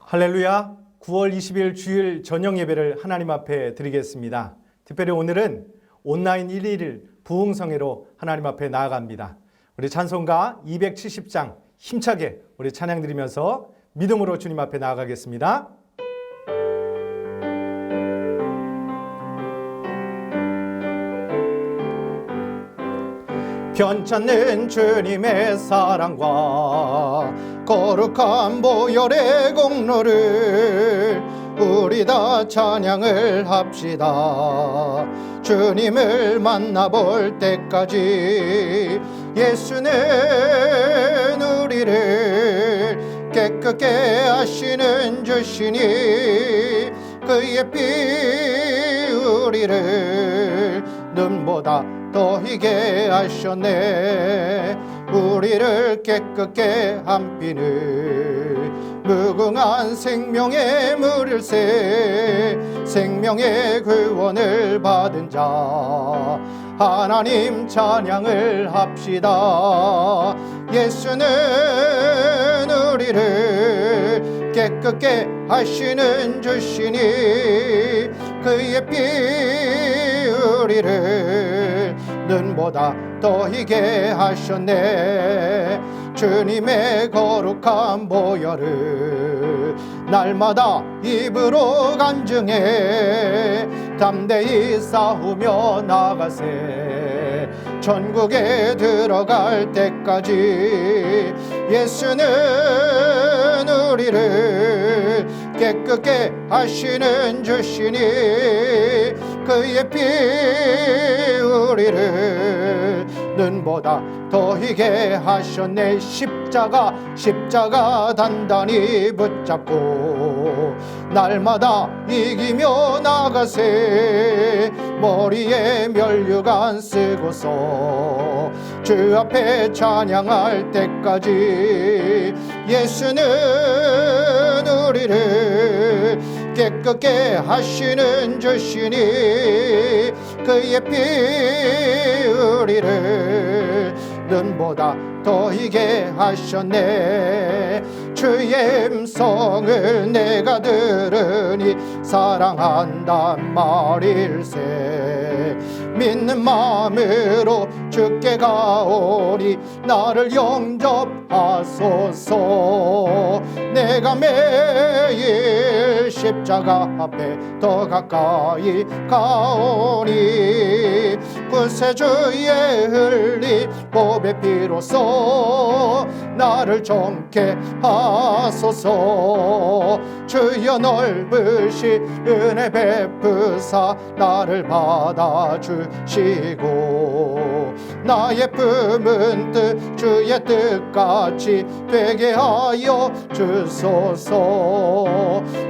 할렐루야. 9월 20일 주일 저녁 예배를 하나님 앞에 드리겠습니다. 특별히 오늘은 온라인 1일 부흥성회로 하나님 앞에 나아갑니다. 우리 찬송가 270장 힘차게 우리 찬양 드리면서 믿음으로 주님 앞에 나아가겠습니다. 편찮는 주님의 사랑과 거룩한 보혈의 공로를 우리 다 찬양을 합시다. 주님을 만나볼 때까지 예수는 우리를 깨끗게 하시는 주시니 그의 피 우리를 눈보다 더 희게 하셨네. 우리를 깨끗게 한 피는 무궁한 생명의 물일새 생명의 구원을 받은 자 하나님 찬양을 합시다. 예수는 우리를 깨끗게 하시는 주시니 그의 피 우리를 눈보다 더 희게 하셨네. 주님의 거룩한 보혈을 날마다 입으로 간증해 담대히 싸우며 나가세. 천국에 들어갈 때까지 예수는 우리를 깨끗게 하시는 주시니 그의 피 우리를 눈보다 더 희게 하셨네. 십자가 단단히 붙잡고 날마다 이기며 나가세. 머리에 면류관 쓰고서 주 앞에 찬양할 때까지 예수는 우리를 깨끗게 하시는 주시니 그의 피 우리를 눈보다 더 희게 하셨네. 주의 음성을 내가 들으니 사랑한단 말일세. 믿는 마음으로 주께 가오니 나를 영접하소서. 내가 매일 십자가 앞에 더 가까이 가오니 구세주의 흘린 보배 피로써 나를 정케 하소서. 주여 넓으시 은혜 베푸사 나를 받아주시고 나의 품은 뜻 주의 뜻같이 되게 하여 주소서.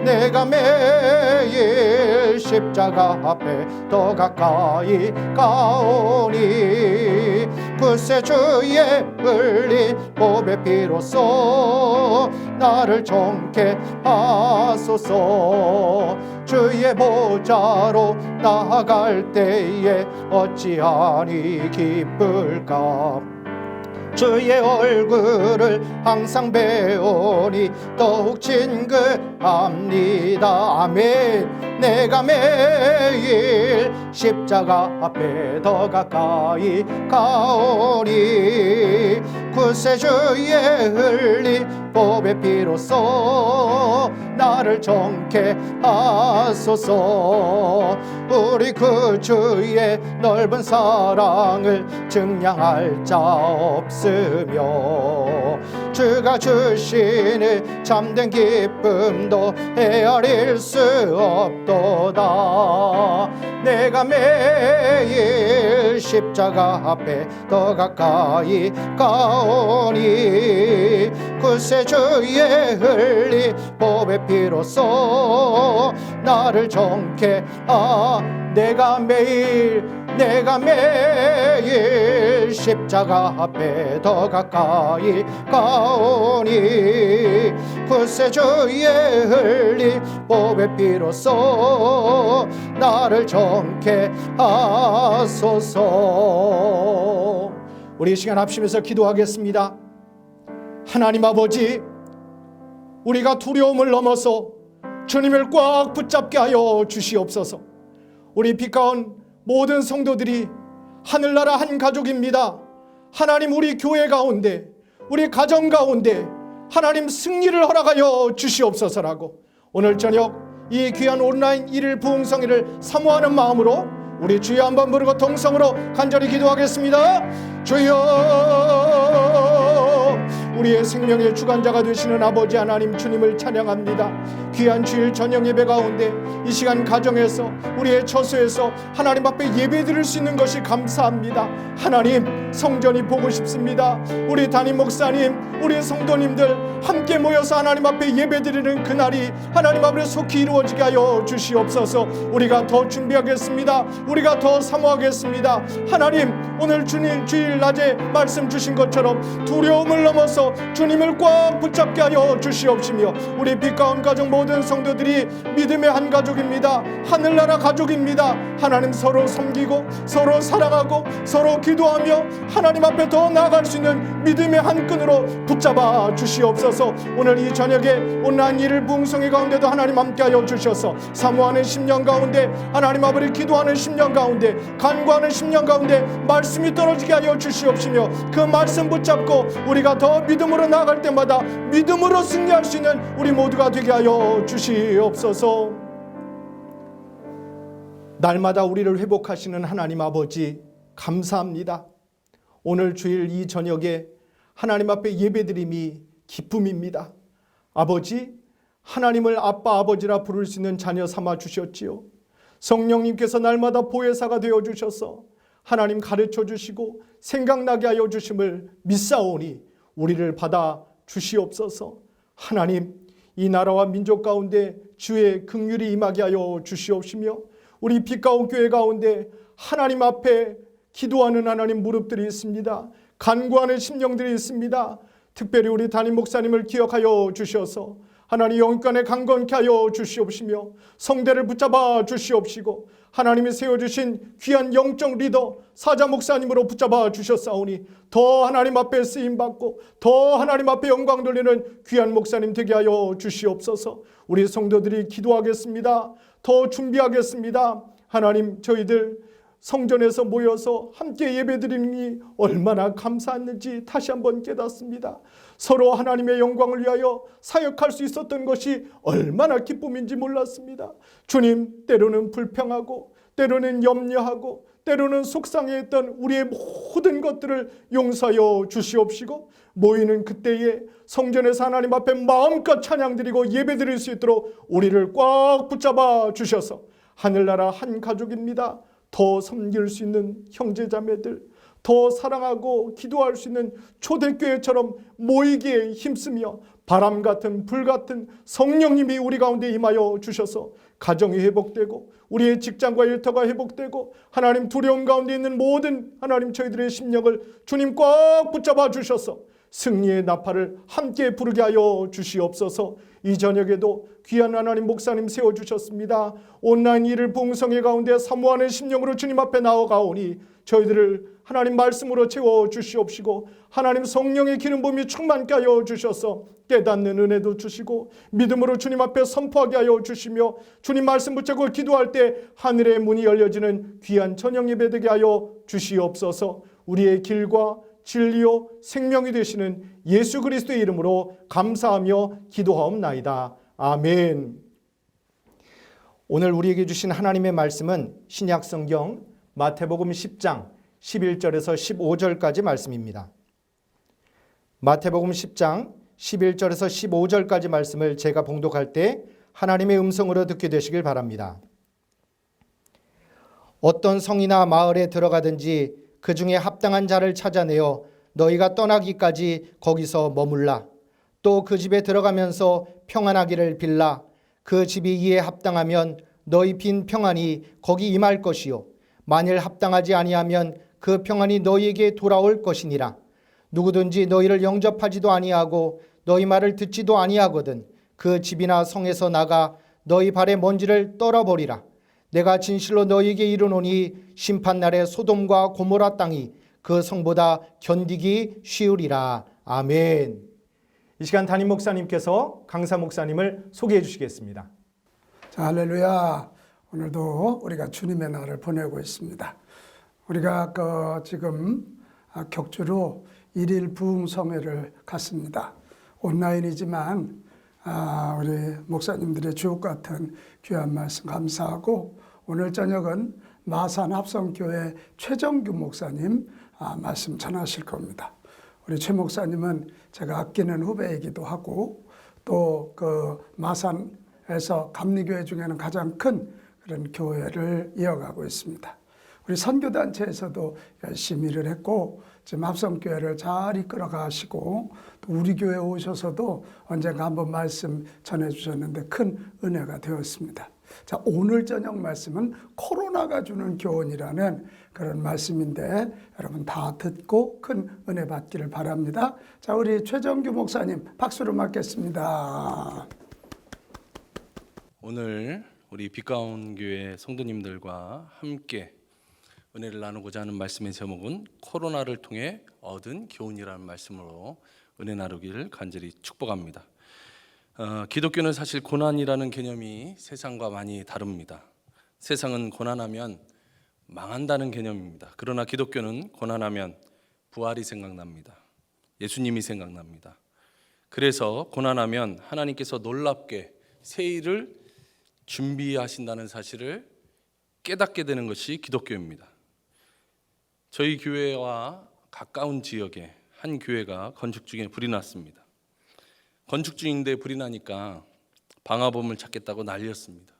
내가 매일 십자가 앞에 더 가까이 가오니 구세주의 흘린 보배 피로써 나를 정케 하소서. 주의 보좌로 나아갈 때에 어찌하니 기쁠까. 주의 얼굴을 항상 배우니 더욱 친근합니다. 아멘. 내가 매일 십자가 앞에 더 가까이 가오니 구세주의 흘린 보배 피로써 나를 정케 하소서. 우리 구주의 넓은 사랑을 증량할 자 없으며 주가 주시는 참된 기쁨도 헤아릴 수 없도다. 내가 매일 십자가 앞에 더 가까이 가오니 구세주의 흘린 보배 피로써 나를 정케 내가 매일 십자가 앞에 더 가까이 가오니 구세주의 흘린 보배 피로써 나를 정케 하소서. 우리 이 시간 합심해서 기도하겠습니다. 하나님 아버지, 우리가 두려움을 넘어서 주님을 꽉 붙잡게 하여 주시옵소서. 우리 빛 가운 모든 성도들이 하늘나라 한 가족입니다. 하나님, 우리 교회 가운데, 우리 가정 가운데 하나님 승리를 허락하여 주시옵소서라고 오늘 저녁 이 귀한 온라인 1일 부흥성회를 사모하는 마음으로 우리 주여 한번 부르고 동성으로 간절히 기도하겠습니다. 주여, 우리의 생명의 주관자가 되시는 아버지 하나님, 주님을 찬양합니다. 귀한 주일 저녁 예배 가운데 이 시간 가정에서 우리의 처소에서 하나님 앞에 예배 드릴 수 있는 것이 감사합니다. 하나님, 성전이 보고 싶습니다. 우리 담임 목사님, 우리 성도님들 함께 모여서 하나님 앞에 예배 드리는 그날이 하나님 앞에 속히 이루어지게 하여 주시옵소서. 우리가 더 준비하겠습니다. 우리가 더 사모하겠습니다. 하나님, 오늘 주일 낮에 말씀 주신 것처럼 두려움을 넘어서 주님을 꽉 붙잡게 하여 주시옵시며, 우리 빛 가운 가정 모든 성도들이 믿음의 한 가족입니다. 하늘나라 가족입니다. 하나님, 서로 섬기고 서로 사랑하고 서로 기도하며 하나님 앞에 더 나아갈 수 있는 믿음의 한 끈으로 붙잡아 주시옵소서. 오늘 이 저녁에 온라인 1일 부흥성회 가운데도 하나님 함께하여 주셔서 사모하는 10년 가운데, 하나님 아버지 기도하는 10년 가운데, 간구하는 10년 가운데 말씀이 떨어지게 하여 주시옵시며, 그 말씀 붙잡고 우리가 더 믿음으로 나아갈 때마다 믿음으로 승리할 수 있는 우리 모두가 되게 하여 주시옵소서. 날마다 우리를 회복하시는 하나님 아버지, 감사합니다. 오늘 주일 이 저녁에 하나님 앞에 예배드림이 기쁨입니다. 아버지, 하나님을 아빠 아버지라 부를 수 있는 자녀 삼아 주셨지요. 성령님께서 날마다 보혜사가 되어 주셔서 하나님 가르쳐 주시고 생각나게 하여 주심을 믿사오니 우리를 받아 주시옵소서. 하나님, 이 나라와 민족 가운데 주의 긍휼이 임하게 하여 주시옵시며, 우리 빛 가운 교회 가운데 하나님 앞에 기도하는 하나님 무릎들이 있습니다. 간구하는 심령들이 있습니다. 특별히 우리 담임 목사님을 기억하여 주셔서 하나님 영육간에 강건케 하여 주시옵시며, 성대를 붙잡아 주시옵시고, 하나님이 세워주신 귀한 영적 리더 사자 목사님으로 붙잡아 주셨사오니 더 하나님 앞에 쓰임받고 더 하나님 앞에 영광 돌리는 귀한 목사님 되게 하여 주시옵소서. 우리 성도들이 기도하겠습니다. 더 준비하겠습니다. 하나님, 저희들 성전에서 모여서 함께 예배드림이 얼마나 감사했는지 다시 한번 깨닫습니다. 서로 하나님의 영광을 위하여 사역할 수 있었던 것이 얼마나 기쁨인지 몰랐습니다. 주님, 때로는 불평하고 때로는 염려하고 때로는 속상해했던 우리의 모든 것들을 용서하여 주시옵시고, 모이는 그때에 성전에서 하나님 앞에 마음껏 찬양드리고 예배드릴 수 있도록 우리를 꽉 붙잡아 주셔서 하늘나라 한 가족입니다. 더 섬길 수 있는 형제자매들, 더 사랑하고 기도할 수 있는 초대교회처럼 모이기에 힘쓰며 바람 같은 불 같은 성령님이 우리 가운데 임하여 주셔서 가정이 회복되고 우리의 직장과 일터가 회복되고 하나님 두려움 가운데 있는 모든 하나님 저희들의 심령을 주님 꽉 붙잡아 주셔서 승리의 나팔을 함께 부르게 하여 주시옵소서. 이 저녁에도 귀한 하나님 목사님 세워주셨습니다. 온라인 1일 부흥성회 가운데 사모하는 심령으로 주님 앞에 나아가오니 저희들을 하나님 말씀으로 채워 주시옵시고, 하나님 성령의 기름 부음이 충만케 하여 주셔서 깨닫는 은혜도 주시고 믿음으로 주님 앞에 선포하게 하여 주시며, 주님 말씀 붙잡고 기도할 때 하늘의 문이 열려지는 귀한 저녁 예배 되게 하여 주시옵소서. 우리의 길과 진리요 생명이 되시는 예수 그리스도의 이름으로 감사하며 기도하옵나이다. 아멘. 오늘 우리에게 주신 하나님의 말씀은 신약 성경 마태복음 10장 11절에서 15절까지 말씀입니다. 마태복음 10장 11절에서 15절까지 말씀을 제가 봉독할 때 하나님의 음성으로 듣게 되시길 바랍니다. 어떤 성이나 마을에 들어가든지 그 중에 합당한 자를 찾아내어 너희가 떠나기까지 거기서 머물라. 또 그 집에 들어가면서 평안하기를 빌라. 그 집이 이에 합당하면 너희 빈 평안이 거기 임할 것이요, 만일 합당하지 아니하면 그 평안이 너희에게 돌아올 것이니라. 누구든지 너희를 영접하지도 아니하고 너희 말을 듣지도 아니하거든 그 집이나 성에서 나가 너희 발의 먼지를 떨어버리라. 내가 진실로 너희에게 이르노니 심판날에 소돔과 고모라 땅이 그 성보다 견디기 쉬우리라. 아멘. 이 시간 담임 목사님께서 강사 목사님을 소개해 주시겠습니다. 자, 할렐루야. 오늘도 우리가 주님의 날을 보내고 있습니다. 우리가 지금 격주로 1일 부흥성회를 갔습니다. 온라인이지만 우리 목사님들의 주옥 같은 귀한 말씀 감사하고, 오늘 저녁은 마산 합성교회 최정규 목사님 말씀 전하실 겁니다. 우리 최 목사님은 제가 아끼는 후배이기도 하고, 또 그 마산에서 감리교회 중에는 가장 큰 그런 교회를 이어가고 있습니다. 우리 선교단체에서도 열심히 일을 했고, 지금 합성교회를 잘 이끌어 가시고, 또 우리 교회에 오셔서도 언젠가 한번 말씀 전해주셨는데 큰 은혜가 되었습니다. 자, 오늘 저녁 말씀은 코로나가 주는 교훈이라는 그런 말씀인데, 여러분 다 듣고 큰 은혜 받기를 바랍니다. 자, 우리 최정규 목사님 박수로 맞겠습니다. 오늘 우리 빛가운 교회 성도님들과 함께 은혜를 나누고자 하는 말씀의 제목은 코로나를 통해 얻은 교훈이라는 말씀으로 은혜 나누기를 간절히 축복합니다. 기독교는 사실 고난이라는 개념이 세상과 많이 다릅니다. 세상은 고난하면 망한다는 개념입니다. 그러나 기독교는 고난하면 부활이 생각납니다. 예수님이 생각납니다. 그래서 고난하면 하나님께서 놀랍게 새 일을 준비하신다는 사실을 깨닫게 되는 것이 기독교입니다. 저희 교회와 가까운 지역에 한 교회가 건축 중에 불이 났습니다. 건축 중인데 불이 나니까 방화범을 찾겠다고 난리였습니다.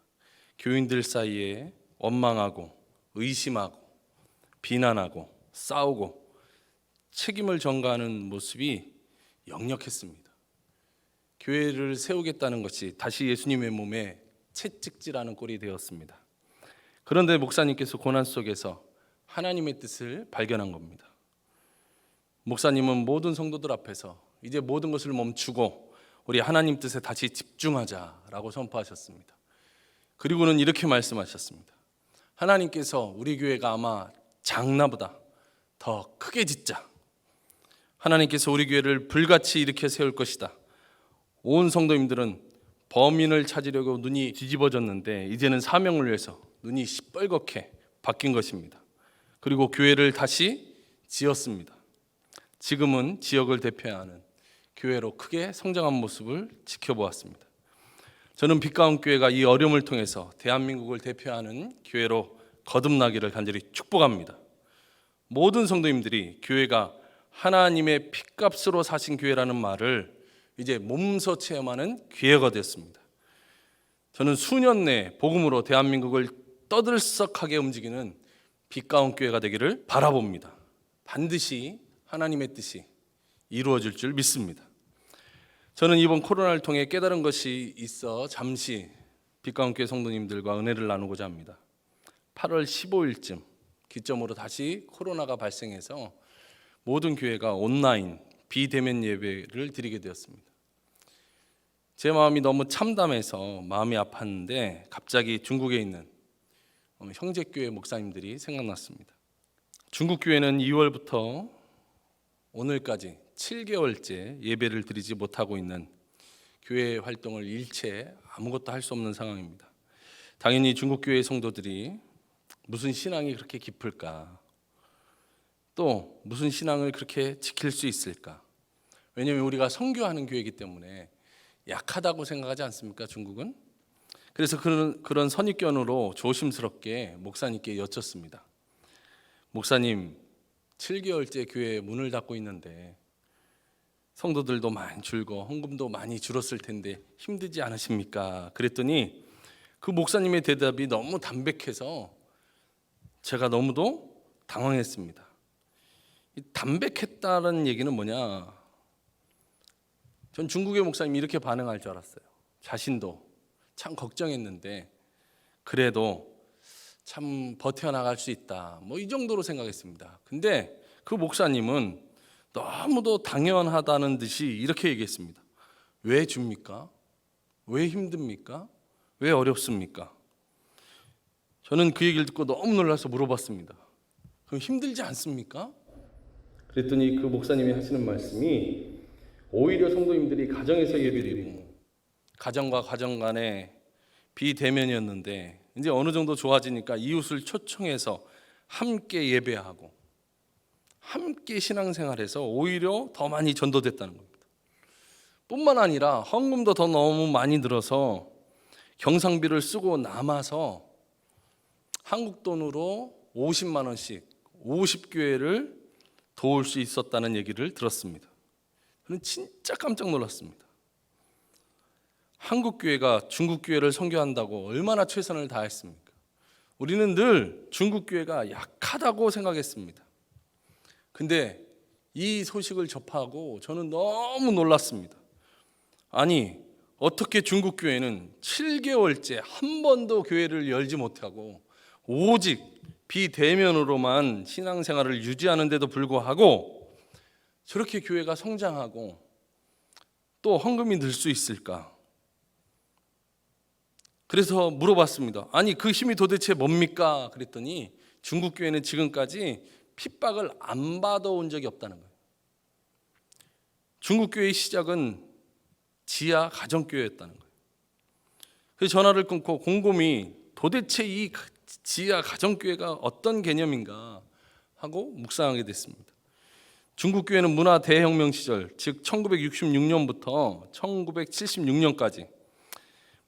교인들 사이에 원망하고 의심하고 비난하고 싸우고 책임을 전가하는 모습이 역력했습니다. 교회를 세우겠다는 것이 다시 예수님의 몸에 채찍질하는 꼴이 되었습니다. 그런데 목사님께서 고난 속에서 하나님의 뜻을 발견한 겁니다. 목사님은 모든 성도들 앞에서 이제 모든 것을 멈추고 우리 하나님 뜻에 다시 집중하자라고 선포하셨습니다. 그리고는 이렇게 말씀하셨습니다. 하나님께서 우리 교회가 아마 장나보다 더 크게 짓자. 하나님께서 우리 교회를 불같이 일으켜 세울 것이다. 온 성도님들은 범인을 찾으려고 눈이 뒤집어졌는데 이제는 사명을 위해서 눈이 시뻘겋게 바뀐 것입니다. 그리고 교회를 다시 지었습니다. 지금은 지역을 대표하는 교회로 크게 성장한 모습을 지켜보았습니다. 저는 빛가운 교회가 이 어려움을 통해서 대한민국을 대표하는 교회로 거듭나기를 간절히 축복합니다. 모든 성도님들이 교회가 하나님의 핏값으로 사신 교회라는 말을 이제 몸소 체험하는 기회가 됐습니다. 저는 수년 내 복음으로 대한민국을 떠들썩하게 움직이는 빛가운 교회가 되기를 바라봅니다. 반드시 하나님의 뜻이 이루어질 줄 믿습니다. 저는 이번 코로나를 통해 깨달은 것이 있어 잠시 빛가운 교회 성도님들과 은혜를 나누고자 합니다. 8월 15일쯤 기점으로 다시 코로나가 발생해서 모든 교회가 온라인 비대면 예배를 드리게 되었습니다. 제 마음이 너무 참담해서 마음이 아팠는데 갑자기 중국에 있는 형제교회 목사님들이 생각났습니다. 중국 교회는 2월부터 오늘까지 7개월째 예배를 드리지 못하고 있는 교회 활동을 일체 아무것도 할 수 없는 상황입니다. 당연히 중국 교회 성도들이 무슨 신앙이 그렇게 깊을까? 또 무슨 신앙을 그렇게 지킬 수 있을까? 왜냐하면 우리가 선교하는 교회이기 때문에 약하다고 생각하지 않습니까? 중국은. 그래서 그런 선입견으로 조심스럽게 목사님께 여쭙습니다. 목사님, 7개월째 교회 문을 닫고 있는데 성도들도 많이 줄고 헌금도 많이 줄었을 텐데 힘들지 않으십니까? 그랬더니 그 목사님의 대답이 너무 담백해서 제가 너무도 당황했습니다. 이 담백했다는 얘기는 뭐냐? 전 중국의 목사님이 이렇게 반응할 줄 알았어요. 자신도 참 걱정했는데 그래도 참 버텨나갈 수 있다. 뭐 이 정도로 생각했습니다. 근데 그 목사님은 너무도 당연하다는 듯이 이렇게 얘기했습니다. 왜 줍니까? 왜 힘듭니까? 왜 어렵습니까? 저는 그 얘기를 듣고 너무 놀라서 물어봤습니다. 그럼 힘들지 않습니까? 그랬더니 그 목사님이 하시는 말씀이 오히려 성도님들이 가정에서 예배드리고 가정과 가정 간에 비대면이었는데 이제 어느 정도 좋아지니까 이웃을 초청해서 함께 예배하고 함께 신앙생활해서 오히려 더 많이 전도됐다는 겁니다. 뿐만 아니라 헌금도 더 너무 많이 들어서 경상비를 쓰고 남아서 한국 돈으로 50만 원씩 50교회를 도울 수 있었다는 얘기를 들었습니다. 저는 진짜 깜짝 놀랐습니다. 한국 교회가 중국 교회를 선교한다고 얼마나 최선을 다했습니까? 우리는 늘 중국 교회가 약하다고 생각했습니다. 근데 이 소식을 접하고 저는 너무 놀랐습니다. 아니, 어떻게 중국 교회는 7개월째 한 번도 교회를 열지 못하고 오직 비대면으로만 신앙생활을 유지하는데도 불구하고 저렇게 교회가 성장하고 또 헌금이 늘 수 있을까? 그래서 물어봤습니다. 아니, 그 힘이 도대체 뭡니까? 그랬더니 중국 교회는 지금까지 핍박을 안 받아온 적이 없다는 거예요. 중국 교회의 시작은 지하 가정교회였다는 거예요. 그래서 전화를 끊고 곰곰이 도대체 이 지하 가정교회가 어떤 개념인가 하고 묵상하게 됐습니다. 중국 교회는 문화 대혁명 시절, 즉 1966년부터 1976년까지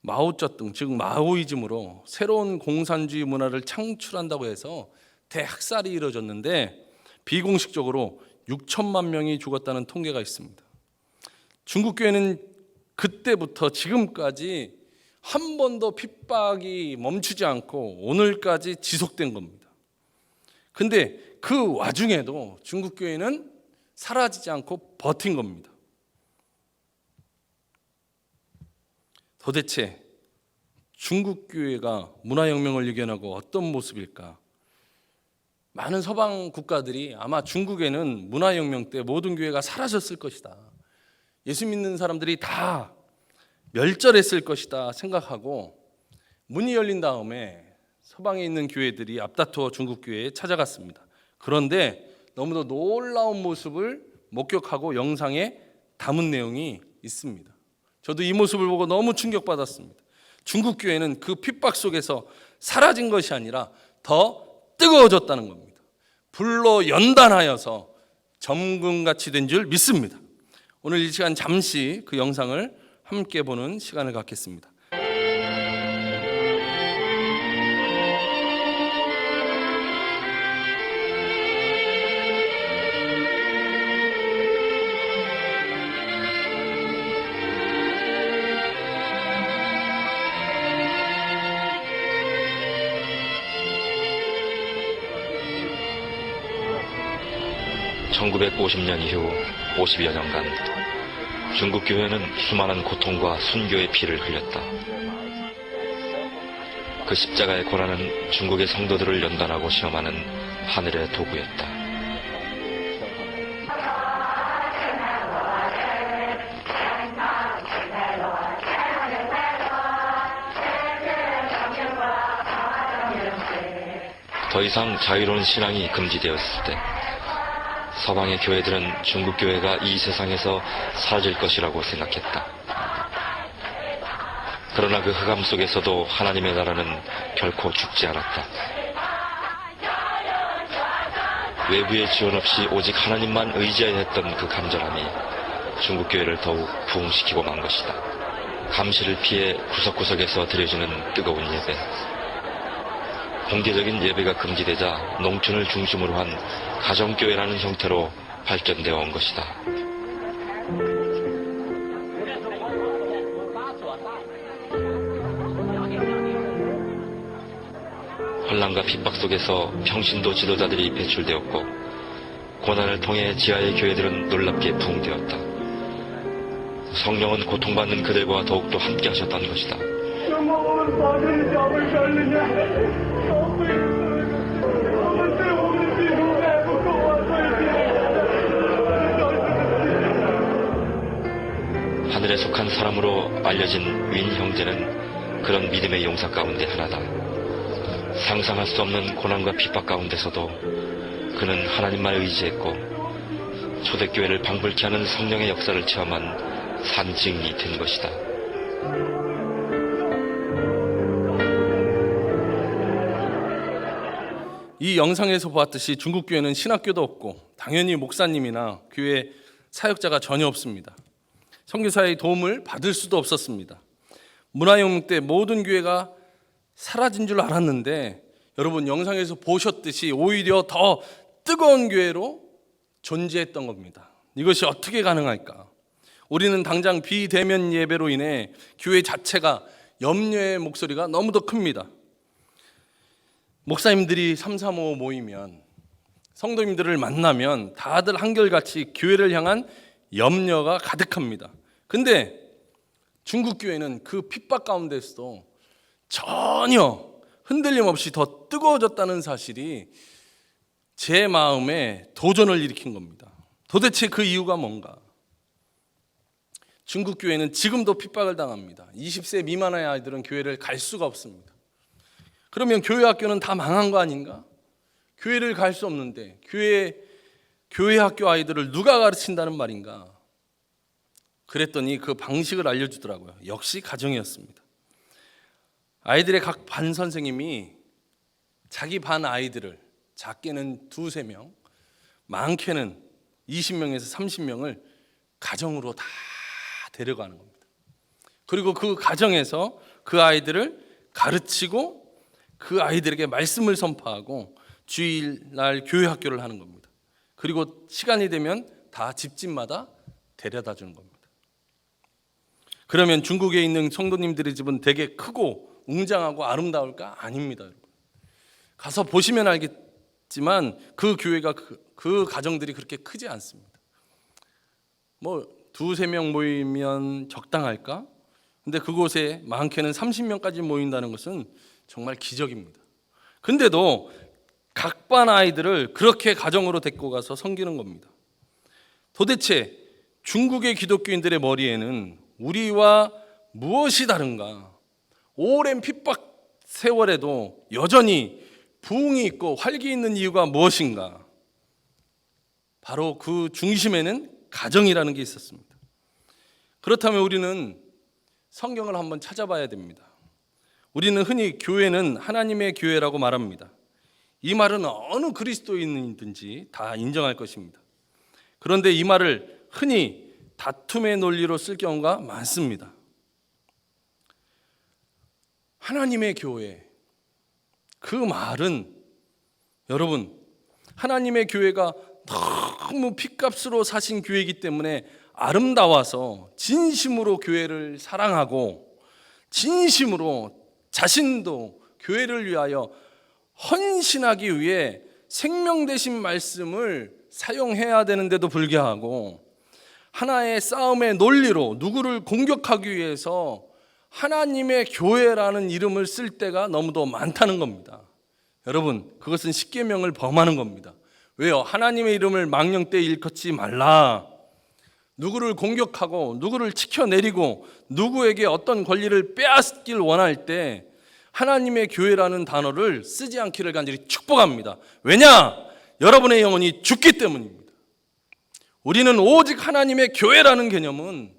마오쩌둥, 즉 마오이즘으로 새로운 공산주의 문화를 창출한다고 해서 대학살이 이루어졌는데 비공식적으로 6천만 명이 죽었다는 통계가 있습니다. 중국 교회는 그때부터 지금까지 한 번도 핍박이 멈추지 않고 오늘까지 지속된 겁니다. 근데 그 와중에도 중국 교회는 사라지지 않고 버틴 겁니다. 도대체 중국 교회가 문화혁명을 이겨내고 어떤 모습일까? 많은 서방 국가들이 아마 중국에는 문화혁명 때 모든 교회가 사라졌을 것이다, 예수 믿는 사람들이 다 멸절했을 것이다 생각하고 문이 열린 다음에 서방에 있는 교회들이 앞다투어 중국 교회에 찾아갔습니다. 그런데 너무도 놀라운 모습을 목격하고 영상에 담은 내용이 있습니다. 저도 이 모습을 보고 너무 충격받았습니다. 중국 교회는 그 핍박 속에서 사라진 것이 아니라 더 뜨거워졌다는 겁니다. 불로 연단하여서 점금같이 된 줄 믿습니다. 오늘 이 시간 잠시 그 영상을 함께 보는 시간을 갖겠습니다. (1950년) 이후 50여 년간 중국 교회는 수많은 고통과 순교의 피를 흘렸다. 그 십자가의 고난은 중국의 성도들을 연단하고 시험하는 하늘의 도구였다. 더 이상 자유로운 신앙이 금지되었을 때 서방의 교회들은 중국 교회가 이 세상에서 사라질 것이라고 생각했다. 그러나 그 흑암 속에서도 하나님의 나라는 결코 죽지 않았다. 외부의 지원 없이 오직 하나님만 의지해야 했던 그 간절함이 중국 교회를 더욱 부흥시키고 만 것이다. 감시를 피해 구석구석에서 드려지는 뜨거운 예배. 공개적인 예배가 금지되자 농촌을 중심으로 한 가정교회라는 형태로 발전되어 온 것이다. 혼란과 핍박 속에서 평신도 지도자들이 배출되었고 고난을 통해 지하의 교회들은 놀랍게 부흥되었다. 성령은 고통받는 그들과 더욱더 함께 하셨다는 것이다. 하늘에 속한 사람으로 알려진 윈 형제는 그런 믿음의 용사 가운데 하나다. 상상할 수 없는 고난과 핍박 가운데서도 그는 하나님만 의지했고 초대교회를 방불케 하는 성령의 역사를 체험한 산증인이 된 것이다. 이 영상에서 보았듯이 중국 교회는 신학교도 없고 당연히 목사님이나 교회 사역자가 전혀 없습니다. 선교사의 도움을 받을 수도 없었습니다. 문화혁명 때 모든 교회가 사라진 줄 알았는데 여러분 영상에서 보셨듯이 오히려 더 뜨거운 교회로 존재했던 겁니다. 이것이 어떻게 가능할까? 우리는 당장 비대면 예배로 인해 교회 자체가 염려의 목소리가 너무도 큽니다. 목사님들이 335 모이면 성도님들을 만나면 다들 한결같이 교회를 향한 염려가 가득합니다. 근데 중국 교회는 그 핍박 가운데서도 전혀 흔들림 없이 더 뜨거워졌다는 사실이 제 마음에 도전을 일으킨 겁니다. 도대체 그 이유가 뭔가? 중국 교회는 지금도 핍박을 당합니다. 20세 미만의 아이들은 교회를 갈 수가 없습니다. 그러면 교회 학교는 다 망한 거 아닌가? 교회를 갈 수 없는데 교회 학교 아이들을 누가 가르친다는 말인가? 그랬더니 그 방식을 알려주더라고요. 역시 가정이었습니다. 아이들의 각 반 선생님이 자기 반 아이들을 작게는 2-3명, 많게는 20명에서 30명을 가정으로 다 데려가는 겁니다. 그리고 그 가정에서 그 아이들을 가르치고 그 아이들에게 말씀을 선포하고 주일날 교회 학교를 하는 겁니다. 그리고 시간이 되면 다 집집마다 데려다 주는 겁니다. 그러면 중국에 있는 성도님들의 집은 되게 크고 웅장하고 아름다울까? 아닙니다, 여러분. 가서 보시면 알겠지만 그 교회가 그 가정들이 그렇게 크지 않습니다. 뭐 2-3명 모이면 적당할까? 근데 그곳에 많게는 30명까지 모인다는 것은 정말 기적입니다. 근데도 각 반 아이들을 그렇게 가정으로 데리고 가서 섬기는 겁니다. 도대체 중국의 기독교인들의 머리에는 우리와 무엇이 다른가? 오랜 핍박 세월에도 여전히 부흥이 있고 활기 있는 이유가 무엇인가? 바로 그 중심에는 가정이라는 게 있었습니다. 그렇다면 우리는 성경을 한번 찾아봐야 됩니다. 우리는 흔히 교회는 하나님의 교회라고 말합니다. 이 말은 어느 그리스도인이든지 다 인정할 것입니다. 그런데 이 말을 흔히 다툼의 논리로 쓸 경우가 많습니다. 하나님의 교회, 그 말은 여러분 하나님의 교회가 너무 핏값으로 사신 교회이기 때문에 아름다워서 진심으로 교회를 사랑하고 진심으로 자신도 교회를 위하여 헌신하기 위해 생명 되신 말씀을 사용해야 되는데도 불구하고 하나의 싸움의 논리로 누구를 공격하기 위해서 하나님의 교회라는 이름을 쓸 때가 너무도 많다는 겁니다. 여러분, 그것은 십계명을 범하는 겁니다. 왜요? 하나님의 이름을 망령되이 일컫지 말라. 누구를 공격하고 누구를 치켜내리고 누구에게 어떤 권리를 빼앗길 원할 때 하나님의 교회라는 단어를 쓰지 않기를 간절히 축복합니다. 왜냐? 여러분의 영혼이 죽기 때문입니다. 우리는 오직 하나님의 교회라는 개념은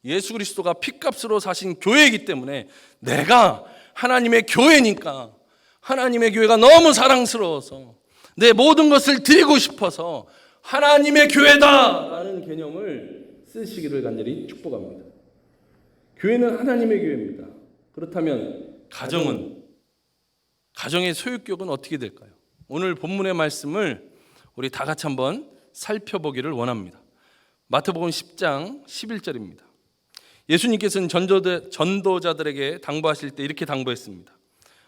예수 그리스도가 핏값으로 사신 교회이기 때문에 내가 하나님의 교회니까 하나님의 교회가 너무 사랑스러워서 내 모든 것을 드리고 싶어서 하나님의 교회다라는 개념을 쓰시기를 간절히 축복합니다. 교회는 하나님의 교회입니다. 그렇다면 가정의 소유격은 어떻게 될까요? 오늘 본문의 말씀을 우리 다 같이 한번 살펴보기를 원합니다. 마태복음 10장 11절입니다. 예수님께서는 전도자들에게 당부하실 때 이렇게 당부했습니다.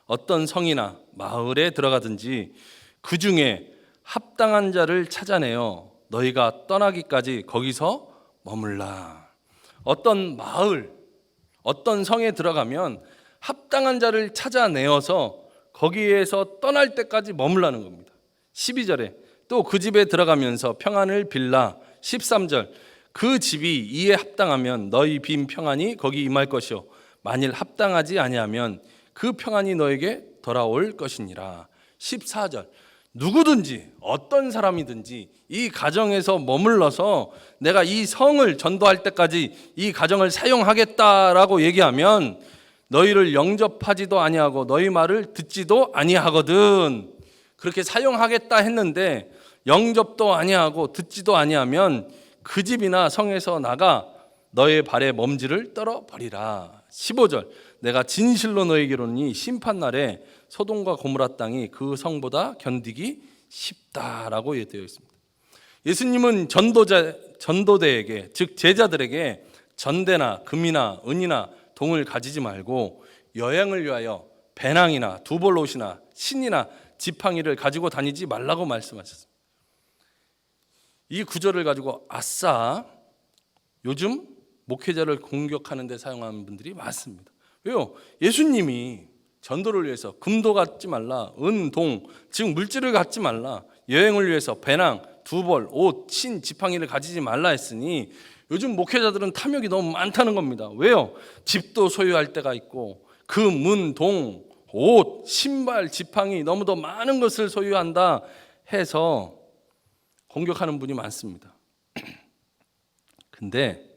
어떤 성이나 마을에 들어가든지 그 중에 합당한 자를 찾아내어 너희가 떠나기까지 거기서 머물라. 어떤 마을, 어떤 성에 들어가면 합당한 자를 찾아내어서 거기에서 떠날 때까지 머물라는 겁니다. 12절에 또 그 집에 들어가면서 평안을 빌라. 13절 그 집이 이에 합당하면 너희 빈 평안이 거기 임할 것이요 만일 합당하지 아니하면 그 평안이 너에게 돌아올 것이니라. 14절 누구든지 어떤 사람이든지 이 가정에서 머물러서 내가 이 성을 전도할 때까지 이 가정을 사용하겠다라고 얘기하면 너희를 영접하지도 아니하고 너희 말을 듣지도 아니하거든. 그렇게 사용하겠다 했는데 영접도 아니하고 듣지도 아니하면 그 집이나 성에서 나가 너의 발에 먼지를 떨어버리라. 15절 내가 진실로 너에게로니 심판날에 소돔과 고모라 땅이 그 성보다 견디기 쉽다라고 되어 있습니다. 예수님은 전도대에게 즉 제자들에게 전대나 금이나 은이나 동을 가지지 말고 여행을 위하여 배낭이나 두벌옷이나 신이나 지팡이를 가지고 다니지 말라고 말씀하셨습니다. 이 구절을 가지고 아싸 요즘 목회자를 공격하는 데 사용하는 분들이 많습니다. 왜요? 예수님이 전도를 위해서 금도 갖지 말라, 은, 동, 즉 물질을 갖지 말라, 여행을 위해서 배낭, 두벌, 옷, 신, 지팡이를 가지지 말라 했으니 요즘 목회자들은 탐욕이 너무 많다는 겁니다. 왜요? 집도 소유할 때가 있고 금, 은, 동, 옷, 신발, 지팡이 너무도 많은 것을 소유한다 해서 공격하는 분이 많습니다. 근데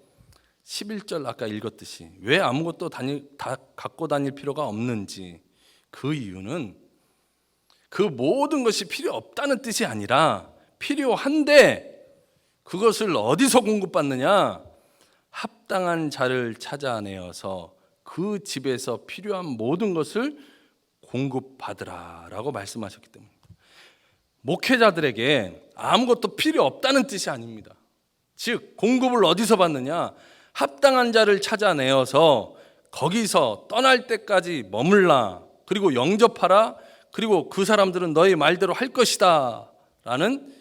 11절 아까 읽었듯이 왜 아무것도 다 갖고 다닐 필요가 없는지 그 이유는 그 모든 것이 필요 없다는 뜻이 아니라 필요한데 그것을 어디서 공급받느냐? 합당한 자를 찾아내어서 그 집에서 필요한 모든 것을 공급받으라라고 말씀하셨기 때문입니다. 목회자들에게 아무것도 필요 없다는 뜻이 아닙니다. 즉 공급을 어디서 받느냐? 합당한 자를 찾아내어서 거기서 떠날 때까지 머물라. 그리고 영접하라. 그리고 그 사람들은 너의 말대로 할 것이다 라는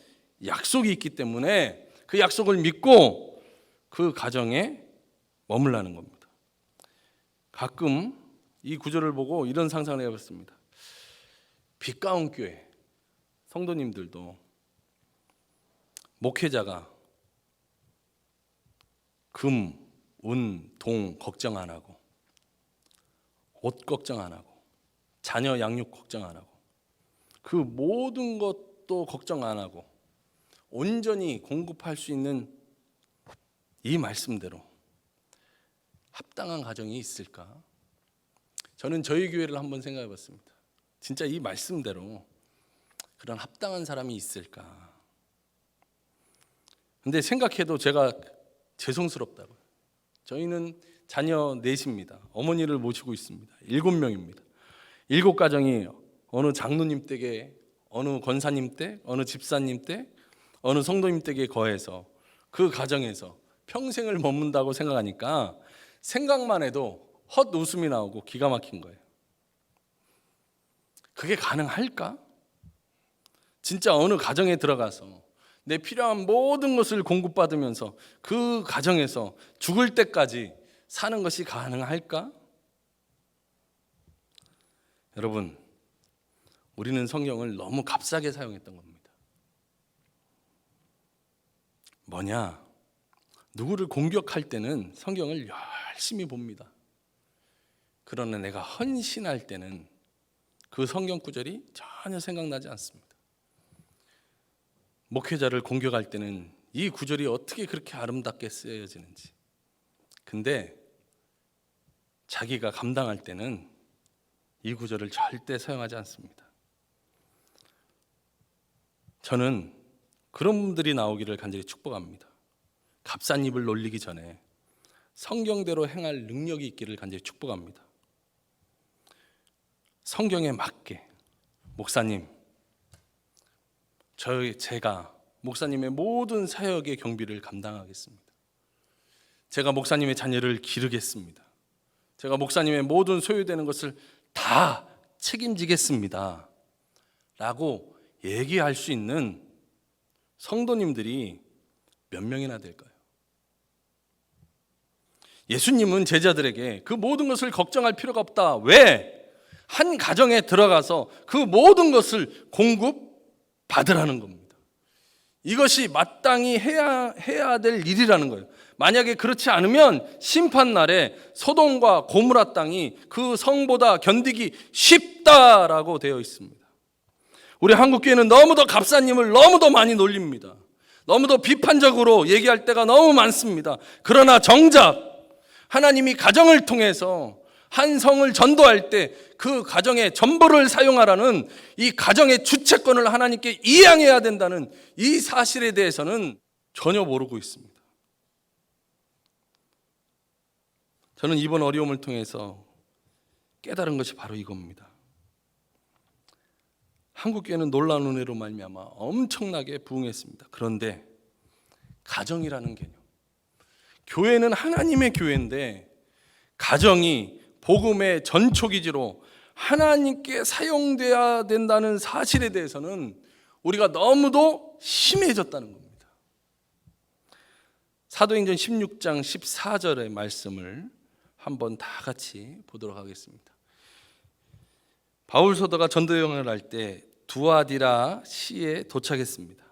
약속이 있기 때문에 그 약속을 믿고 그 가정에 머물라는 겁니다. 가끔 이 구절을 보고 이런 상상을 해봤습니다. 빛가운 교회 성도님들도 목회자가 금, 은, 동 걱정 안 하고 옷 걱정 안 하고 자녀 양육 걱정 안 하고 그 모든 것도 걱정 안 하고 온전히 공급할 수 있는 이 말씀대로 합당한 가정이 있을까? 저는 저희 교회를 한번 생각해 봤습니다. 진짜 이 말씀대로 그런 합당한 사람이 있을까? 근데 생각해도 제가 죄송스럽다고요. 저희는 자녀 넷입니다. 어머니를 모시고 있습니다. 7명입니다. 7가정이 어느 장로님 댁에, 어느 권사님 댁, 어느 집사님 댁, 어느 성도님 댁에 거해서 그 가정에서 평생을 머문다고 생각하니까 생각만 해도 헛웃음이 나오고 기가 막힌 거예요. 그게 가능할까? 진짜 어느 가정에 들어가서 내 필요한 모든 것을 공급받으면서 그 가정에서 죽을 때까지 사는 것이 가능할까? 여러분, 우리는 성경을 너무 값싸게 사용했던 겁니다. 뭐냐? 누구를 공격할 때는 성경을 열심히 봅니다. 그러나 내가 헌신할 때는 그 성경 구절이 전혀 생각나지 않습니다. 목회자를 공격할 때는 이 구절이 어떻게 그렇게 아름답게 쓰여지는지, 근데 자기가 감당할 때는 이 구절을 절대 사용하지 않습니다. 저는 그런 분들이 나오기를 간절히 축복합니다. 값싼 입을 놀리기 전에 성경대로 행할 능력이 있기를 간절히 축복합니다. 성경에 맞게 목사님, 제가 목사님의 모든 사역의 경비를 감당하겠습니다. 제가 목사님의 자녀를 기르겠습니다. 제가 목사님의 모든 소유되는 것을 다 책임지겠습니다 라고 얘기할 수 있는 성도님들이 몇 명이나 될까요? 예수님은 제자들에게 그 모든 것을 걱정할 필요가 없다. 왜? 한 가정에 들어가서 그 모든 것을 공급받으라는 겁니다. 이것이 마땅히 해야 될 일이라는 거예요. 만약에 그렇지 않으면 심판날에 소돔과 고모라 땅이 그 성보다 견디기 쉽다라고 되어 있습니다. 우리 한국교회는 너무도 갑사님을 너무도 많이 놀립니다. 너무도 비판적으로 얘기할 때가 너무 많습니다. 그러나 정작 하나님이 가정을 통해서 한 성을 전도할 때 그 가정의 전부를 사용하라는 이 가정의 주체권을 하나님께 이양해야 된다는 이 사실에 대해서는 전혀 모르고 있습니다. 저는 이번 어려움을 통해서 깨달은 것이 바로 이겁니다. 한국교회는 놀라운 은혜로 말미암아 엄청나게 부흥했습니다. 그런데 가정이라는 개념, 교회는 하나님의 교회인데 가정이 복음의 전초기지로 하나님께 사용돼야 된다는 사실에 대해서는 우리가 너무도 심해졌다는 겁니다. 사도행전 16장 14절의 말씀을 한번 다 같이 보도록 하겠습니다. 바울 사도가 전도 여행을 할 때 두아디라 시에 도착했습니다.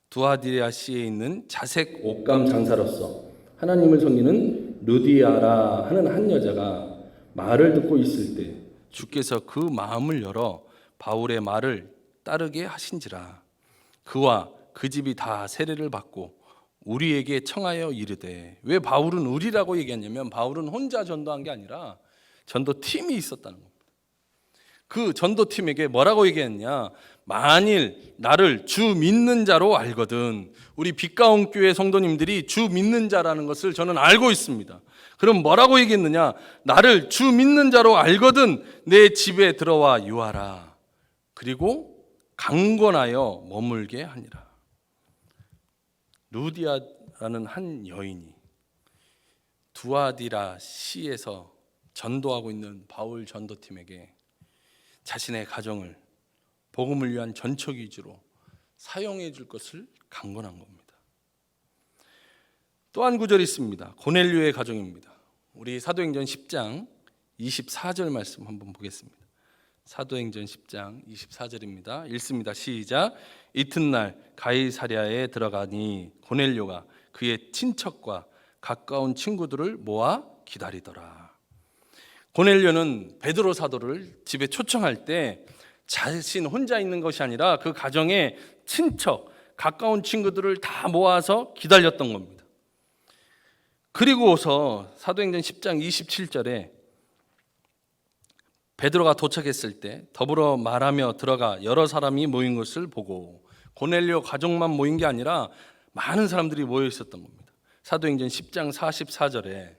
두아디라 시에 있는 자색 옷감 장사로서 하나님을 섬기는 루디아라 하는 한 여자가 말을 듣고 있을 때 주께서 그 마음을 열어 바울의 말을 따르게 하신지라. 그와 그 집이 다 세례를 받고 우리에게 청하여 이르되, 왜 바울은 우리라고 얘기했냐면 바울은 혼자 전도한 게 아니라 전도팀이 있었다는 겁니다. 그 전도팀에게 뭐라고 얘기했냐, 만일 나를 주 믿는 자로 알거든. 우리 빛가운 교회 성도님들이 주 믿는 자라는 것을 저는 알고 있습니다. 그럼 뭐라고 얘기했느냐, 나를 주 믿는 자로 알거든 내 집에 들어와 유하라. 그리고 강권하여 머물게 하니라. 루디아라는 한 여인이 두아디라 시에서 전도하고 있는 바울 전도팀에게 자신의 가정을 복음을 위한 전척 위주로 사용해 줄 것을 강권한 겁니다. 또 한 구절이 있습니다. 고넬료의 가정입니다. 우리 사도행전 10장 24절 말씀 한번 보겠습니다. 사도행전 10장 24절입니다. 읽습니다. 시작. 이튿날 가이사랴에 들어가니 고넬료가 그의 친척과 가까운 친구들을 모아 기다리더라. 고넬료는 베드로 사도를 집에 초청할 때 자신 혼자 있는 것이 아니라 그 가정의 친척, 가까운 친구들을 다 모아서 기다렸던 겁니다. 그리고서 사도행전 10장 27절에 베드로가 도착했을 때 더불어 말하며 들어가 여러 사람이 모인 것을 보고, 고넬료 가족만 모인 게 아니라 많은 사람들이 모여 있었던 겁니다. 사도행전 10장 44절에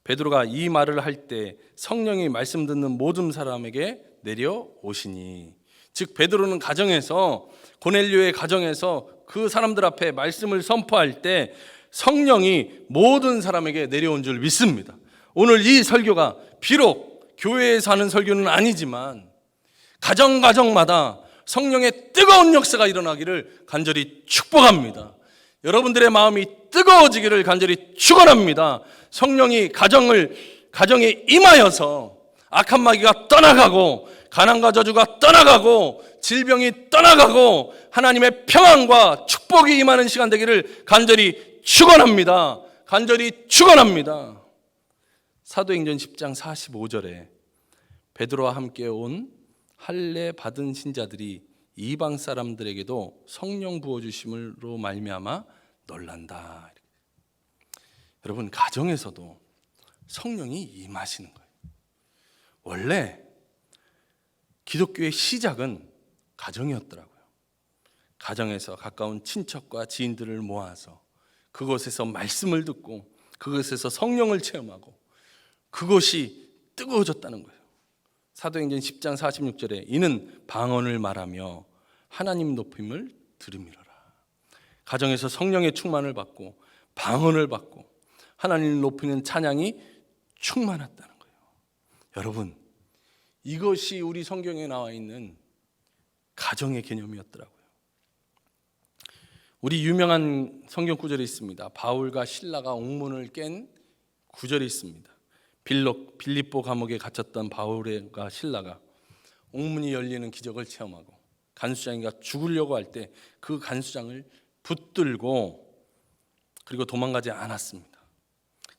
베드로가 이 말을 할 때 성령이 말씀 듣는 모든 사람에게 내려오시니, 즉 베드로는 가정에서, 고넬료의 가정에서 그 사람들 앞에 말씀을 선포할 때 성령이 모든 사람에게 내려온 줄 믿습니다. 오늘 이 설교가 비록 교회에서 하는 설교는 아니지만 가정마다 성령의 뜨거운 역사가 일어나기를 간절히 축복합니다. 여러분들의 마음이 뜨거워지기를 간절히 축원합니다. 성령이 가정에 임하여서 악한 마귀가 떠나가고 가난과 저주가 떠나가고 질병이 떠나가고 하나님의 평안과 축복이 임하는 시간 되기를 간절히 축원합니다. 간절히 축원합니다. 사도행전 10장 45절에 베드로와 함께 온 할례 받은 신자들이 이방 사람들에게도 성령 부어 주심으로 말미암아 놀란다. 여러분, 가정에서도 성령이 임하시는 거예요. 원래 기독교의 시작은 가정이었더라고요. 가정에서 가까운 친척과 지인들을 모아서 그곳에서 말씀을 듣고 그곳에서 성령을 체험하고 그것이 뜨거워졌다는 거예요. 사도행전 10장 46절에 이는 방언을 말하며 하나님 높임을 들음이로라. 가정에서 성령의 충만을 받고 방언을 받고 하나님을 높이는 찬양이 충만했다는 거예요. 여러분, 이것이 우리 성경에 나와 있는 가정의 개념이었더라고요. 우리 유명한 성경 구절이 있습니다. 바울과 실라가 옥문을 깬 구절이 있습니다. 빌립보 감옥에 갇혔던 바울과 실라가 옥문이 열리는 기적을 체험하고 간수장이가 죽으려고 할 때 그 간수장을 붙들고 그리고 도망가지 않았습니다.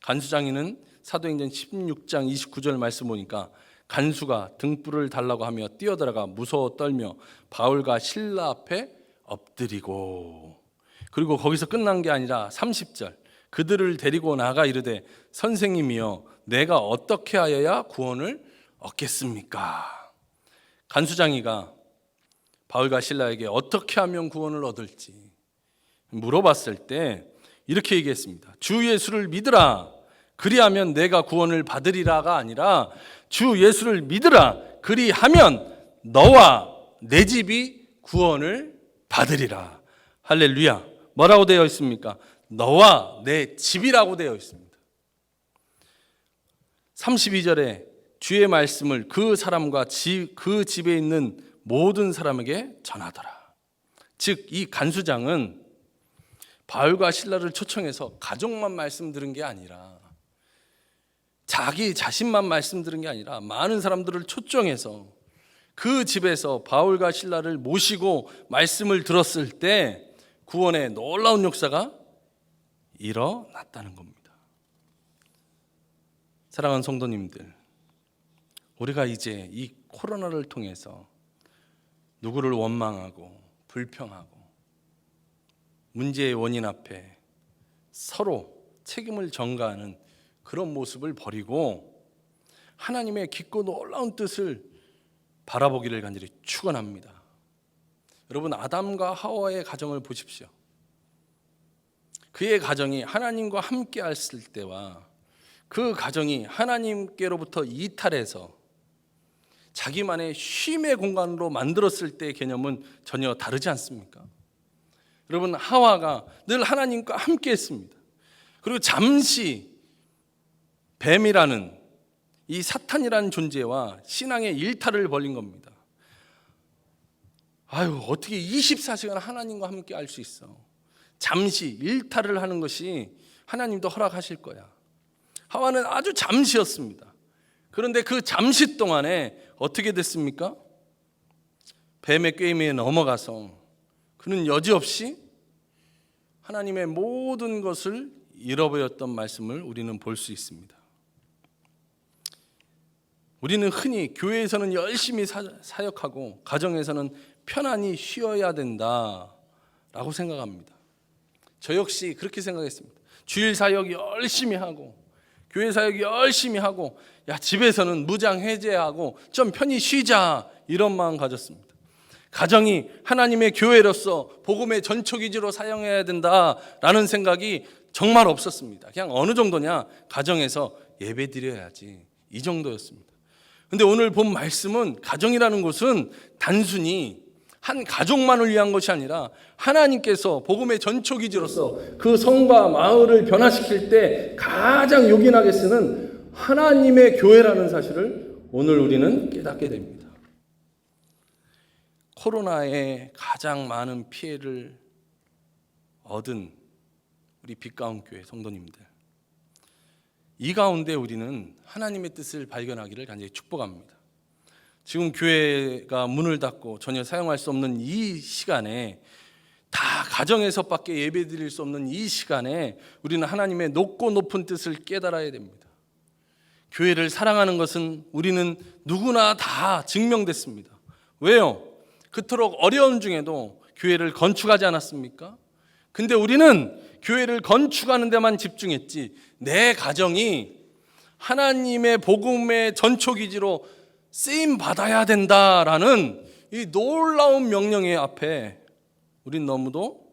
간수장이는 사도행전 16장 29절 말씀 보니까 간수가 등불을 달라고 하며 뛰어들어가 무서워 떨며 바울과 실라 앞에 엎드리고, 그리고 거기서 끝난 게 아니라 30절 그들을 데리고 나가 이르되 선생님이여 내가 어떻게 하여야 구원을 얻겠습니까? 간수장이가 바울과 실라에게 어떻게 하면 구원을 얻을지 물어봤을 때 이렇게 얘기했습니다. 주 예수를 믿으라 그리하면 내가 구원을 받으리라가 아니라 주 예수를 믿으라 그리하면 너와 내 집이 구원을 받으리라. 할렐루야. 뭐라고 되어 있습니까? 너와 내 집이라고 되어 있습니다. 32절에 주의 말씀을 그 사람과 그 집에 있는 모든 사람에게 전하더라. 즉 이 간수장은 바울과 실라를 초청해서 가족만 말씀 들은 게 아니라, 자기 자신만 말씀 들은 게 아니라 많은 사람들을 초청해서 그 집에서 바울과 실라를 모시고 말씀을 들었을 때 구원의 놀라운 역사가 일어났다는 겁니다. 사랑하는 성도님들, 우리가 이제 이 코로나를 통해서 누구를 원망하고 불평하고 문제의 원인 앞에 서로 책임을 전가하는 그런 모습을 버리고 하나님의 깊고 놀라운 뜻을 바라보기를 간절히 축원합니다. 여러분, 아담과 하와의 가정을 보십시오. 그의 가정이 하나님과 함께 했을 때와 그 가정이 하나님께로부터 이탈해서 자기만의 쉼의 공간으로 만들었을 때의 개념은 전혀 다르지 않습니까? 여러분, 하와가 늘 하나님과 함께 했습니다. 그리고 잠시 뱀이라는 이 사탄이라는 존재와 신앙의 일탈을 벌린 겁니다. 아유, 어떻게 24시간 하나님과 함께 할 수 있어? 잠시 일탈을 하는 것이 하나님도 허락하실 거야. 하와는 아주 잠시였습니다. 그런데 그 잠시 동안에 어떻게 됐습니까? 뱀의 꾀임에 넘어가서 그는 여지없이 하나님의 모든 것을 잃어버렸던 말씀을 우리는 볼 수 있습니다. 우리는 흔히 교회에서는 열심히 사역하고 가정에서는 편안히 쉬어야 된다라고 생각합니다. 저 역시 그렇게 생각했습니다. 주일 사역 열심히 하고 교회 사역 열심히 하고, 야, 집에서는 무장 해제하고 좀 편히 쉬자, 이런 마음 가졌습니다. 가정이 하나님의 교회로서 복음의 전초기지로 사용해야 된다라는 생각이 정말 없었습니다. 그냥 어느 정도냐, 가정에서 예배 드려야지, 이 정도였습니다. 근데 오늘 본 말씀은 가정이라는 것은 단순히 한 가족만을 위한 것이 아니라 하나님께서 복음의 전초기지로서 그 성과 마을을 변화시킬 때 가장 요긴하게 쓰는 하나님의 교회라는 사실을 오늘 우리는 깨닫게 됩니다. 코로나에 가장 많은 피해를 얻은 우리 빛가운 교회 성도님들, 이 가운데 우리는 하나님의 뜻을 발견하기를 간절히 축복합니다. 지금 교회가 문을 닫고 전혀 사용할 수 없는 이 시간에, 다 가정에서밖에 예배 드릴 수 없는 이 시간에 우리는 하나님의 높고 높은 뜻을 깨달아야 됩니다. 교회를 사랑하는 것은 우리는 누구나 다 증명됐습니다. 왜요? 그토록 어려운 중에도 교회를 건축하지 않았습니까? 근데 우리는 교회를 건축하는 데만 집중했지, 내 가정이 하나님의 복음의 전초기지로 쓰임 받아야 된다라는 이 놀라운 명령의 앞에 우린 너무도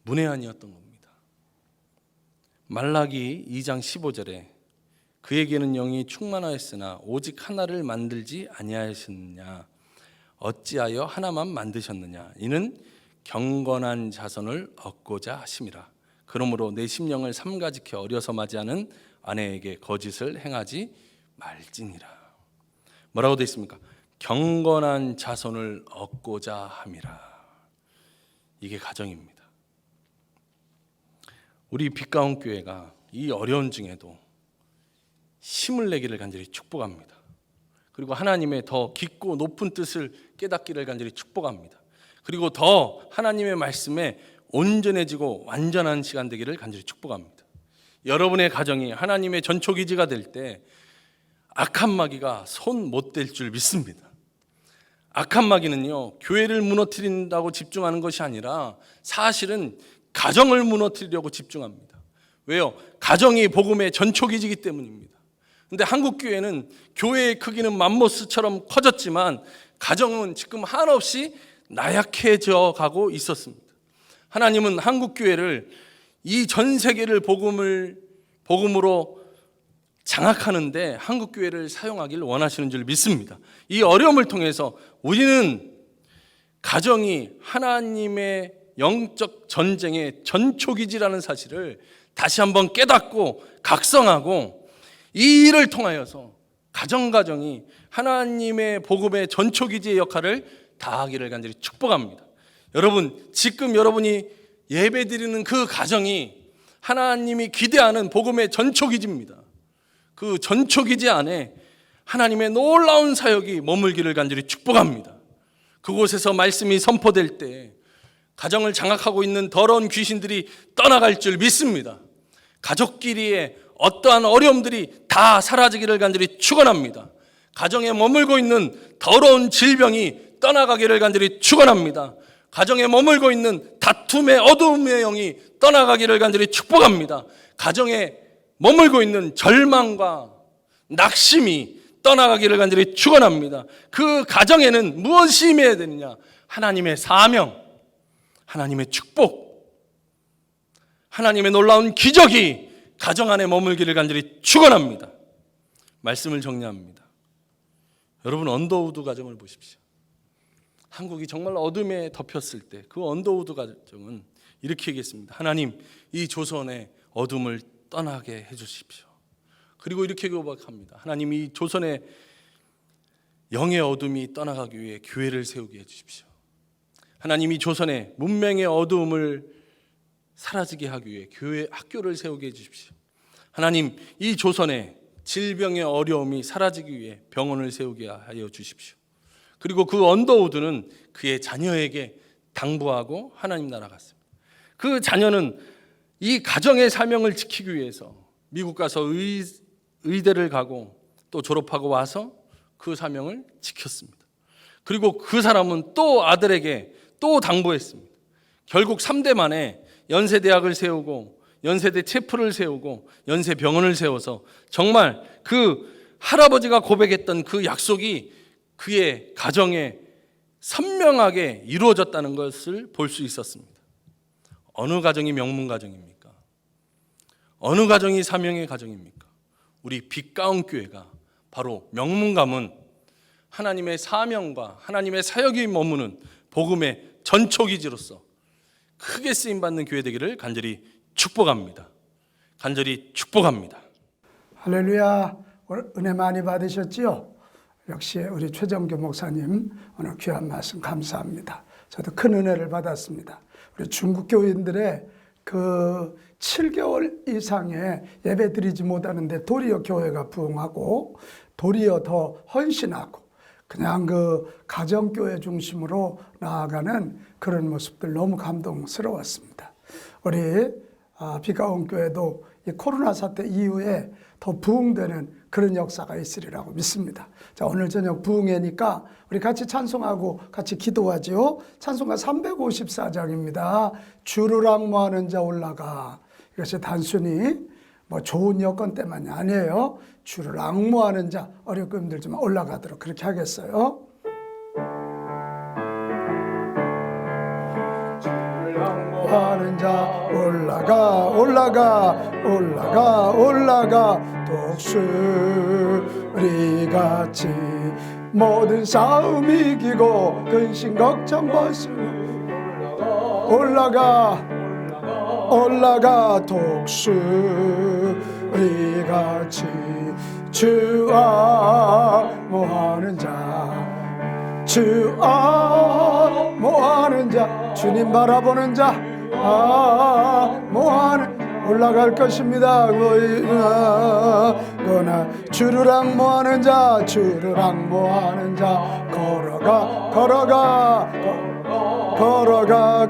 문외한이었던 겁니다. 말라기 2장 15절에 그에게는 영이 충만하였으나 오직 하나를 만들지 아니하였느냐, 어찌하여 하나만 만드셨느냐, 이는 경건한 자손을 얻고자 하심이라. 그러므로 내 심령을 삼가지켜 어려서 맞이하는 아내에게 거짓을 행하지 말지니라. 뭐라고 되어 있습니까? 경건한 자손을 얻고자 함이라. 이게 가정입니다. 우리 빛가운 교회가 이 어려운 중에도 힘을 내기를 간절히 축복합니다. 그리고 하나님의 더 깊고 높은 뜻을 깨닫기를 간절히 축복합니다. 그리고 더 하나님의 말씀에 온전해지고 완전한 시간 되기를 간절히 축복합니다. 여러분의 가정이 하나님의 전초기지가 될 때 악한 마귀가 손 못 댈 줄 믿습니다. 악한 마귀는요, 교회를 무너뜨린다고 집중하는 것이 아니라 사실은 가정을 무너뜨리려고 집중합니다. 왜요? 가정이 복음의 전초기지이기 때문입니다. 근데 한국 교회는 교회의 크기는 맘모스처럼 커졌지만 가정은 지금 한없이 나약해져 가고 있었습니다. 하나님은 한국 교회를 이 전 세계를 복음으로 장악하는데 한국 교회를 사용하기를 원하시는 줄 믿습니다. 이 어려움을 통해서 우리는 가정이 하나님의 영적 전쟁의 전초기지라는 사실을 다시 한번 깨닫고 각성하고 이 일을 통하여서 가정이 하나님의 복음의 전초기지의 역할을 다하기를 간절히 축복합니다. 여러분, 지금 여러분이 예배드리는 그 가정이 하나님이 기대하는 복음의 전초기지입니다. 그 전초기지 안에 하나님의 놀라운 사역이 머물기를 간절히 축복합니다. 그곳에서 말씀이 선포될 때 가정을 장악하고 있는 더러운 귀신들이 떠나갈 줄 믿습니다. 가족끼리의 어떠한 어려움들이 다 사라지기를 간절히 축원합니다. 가정에 머물고 있는 더러운 질병이 떠나가기를 간절히 축원합니다. 가정에 머물고 있는 다툼의 어두움의 영이 떠나가기를 간절히 축복합니다. 가정에 머물고 있는 절망과 낙심이 떠나가기를 간절히 축원합니다. 그 가정에는 무엇이 임해야 되느냐? 하나님의 사명, 하나님의 축복, 하나님의 놀라운 기적이 가정 안에 머물기를 간절히 축원합니다. 말씀을 정리합니다. 여러분, 언더우드 가정을 보십시오. 한국이 정말 어둠에 덮였을 때 그 언더우드 가정은 이렇게 얘기했습니다. 하나님, 이 조선의 어둠을 떠나게 해주십시오. 그리고 이렇게 고백합니다. 하나님, 이 조선의 영의 어둠이 떠나가기 위해 교회를 세우게 해주십시오. 하나님, 이 조선의 문명의 어두움을 사라지게 하기 위해 교회 학교를 세우게 해주십시오. 하나님, 이 조선의 질병의 어려움이 사라지기 위해 병원을 세우게 하여 주십시오. 그리고 그 언더우드는 그의 자녀에게 당부하고 하나님 나라 갔습니다. 그 자녀는 이 가정의 사명을 지키기 위해서 미국 가서 의대를 가고 또 졸업하고 와서 그 사명을 지켰습니다. 그리고 그 사람은 또 아들에게 또 당부했습니다. 결국 3대 만에 연세대학을 세우고 연세대 체프를 세우고 연세병원을 세워서 정말 그 할아버지가 고백했던 그 약속이 그의 가정에 선명하게 이루어졌다는 것을 볼 수 있었습니다. 어느 가정이 명문 가정입니까? 어느 가정이 사명의 가정입니까? 우리 빛가운 교회가 바로 명문 가문, 하나님의 사명과 하나님의 사역이 머무는 복음의 전초기지로서 크게 쓰임받는 교회 되기를 간절히 축복합니다. 간절히 축복합니다. 할렐루야. 오늘 은혜 많이 받으셨지요? 역시 우리 최정규 목사님 오늘 귀한 말씀 감사합니다. 저도 큰 은혜를 받았습니다. 우리 중국 교인들의 그 7개월 이상의 예배 드리지 못하는데 도리어 교회가 부흥하고 도리어 더 헌신하고 그냥 그 가정교회 중심으로 나아가는 그런 모습들 너무 감동스러웠습니다. 우리 빛가운 교회도 이 코로나 사태 이후에 더 부흥되는 그런 역사가 있으리라고 믿습니다. 자, 오늘 저녁 부흥회니까 우리 같이 찬송하고 같이 기도하지요. 찬송가 354장입니다. 주를 앙모하는 자 올라가. 이것이 단순히 뭐 좋은 여건 때문이 아니에요. 주를 앙모하는 자, 어렵고 힘들지만 올라가도록 그렇게 하겠어요. 하는 자 올라가 올라가 올라가 올라가 독수리같이 모든 싸움 이기고 근심 걱정 벗으며 올라가 올라가 독수리같이 주 앙모하는 자 주 앙모하는 자 주님 바라보는 자 앙모하는 올라갈 것입니다. 그러나 주를 앙모하는 자 주를 앙모하는 자 걸어가 걸어가 걸어가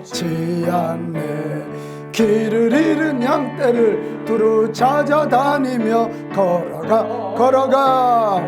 고다지 않네 길을 잃은 양떼를 두루 찾아다니며 걸어가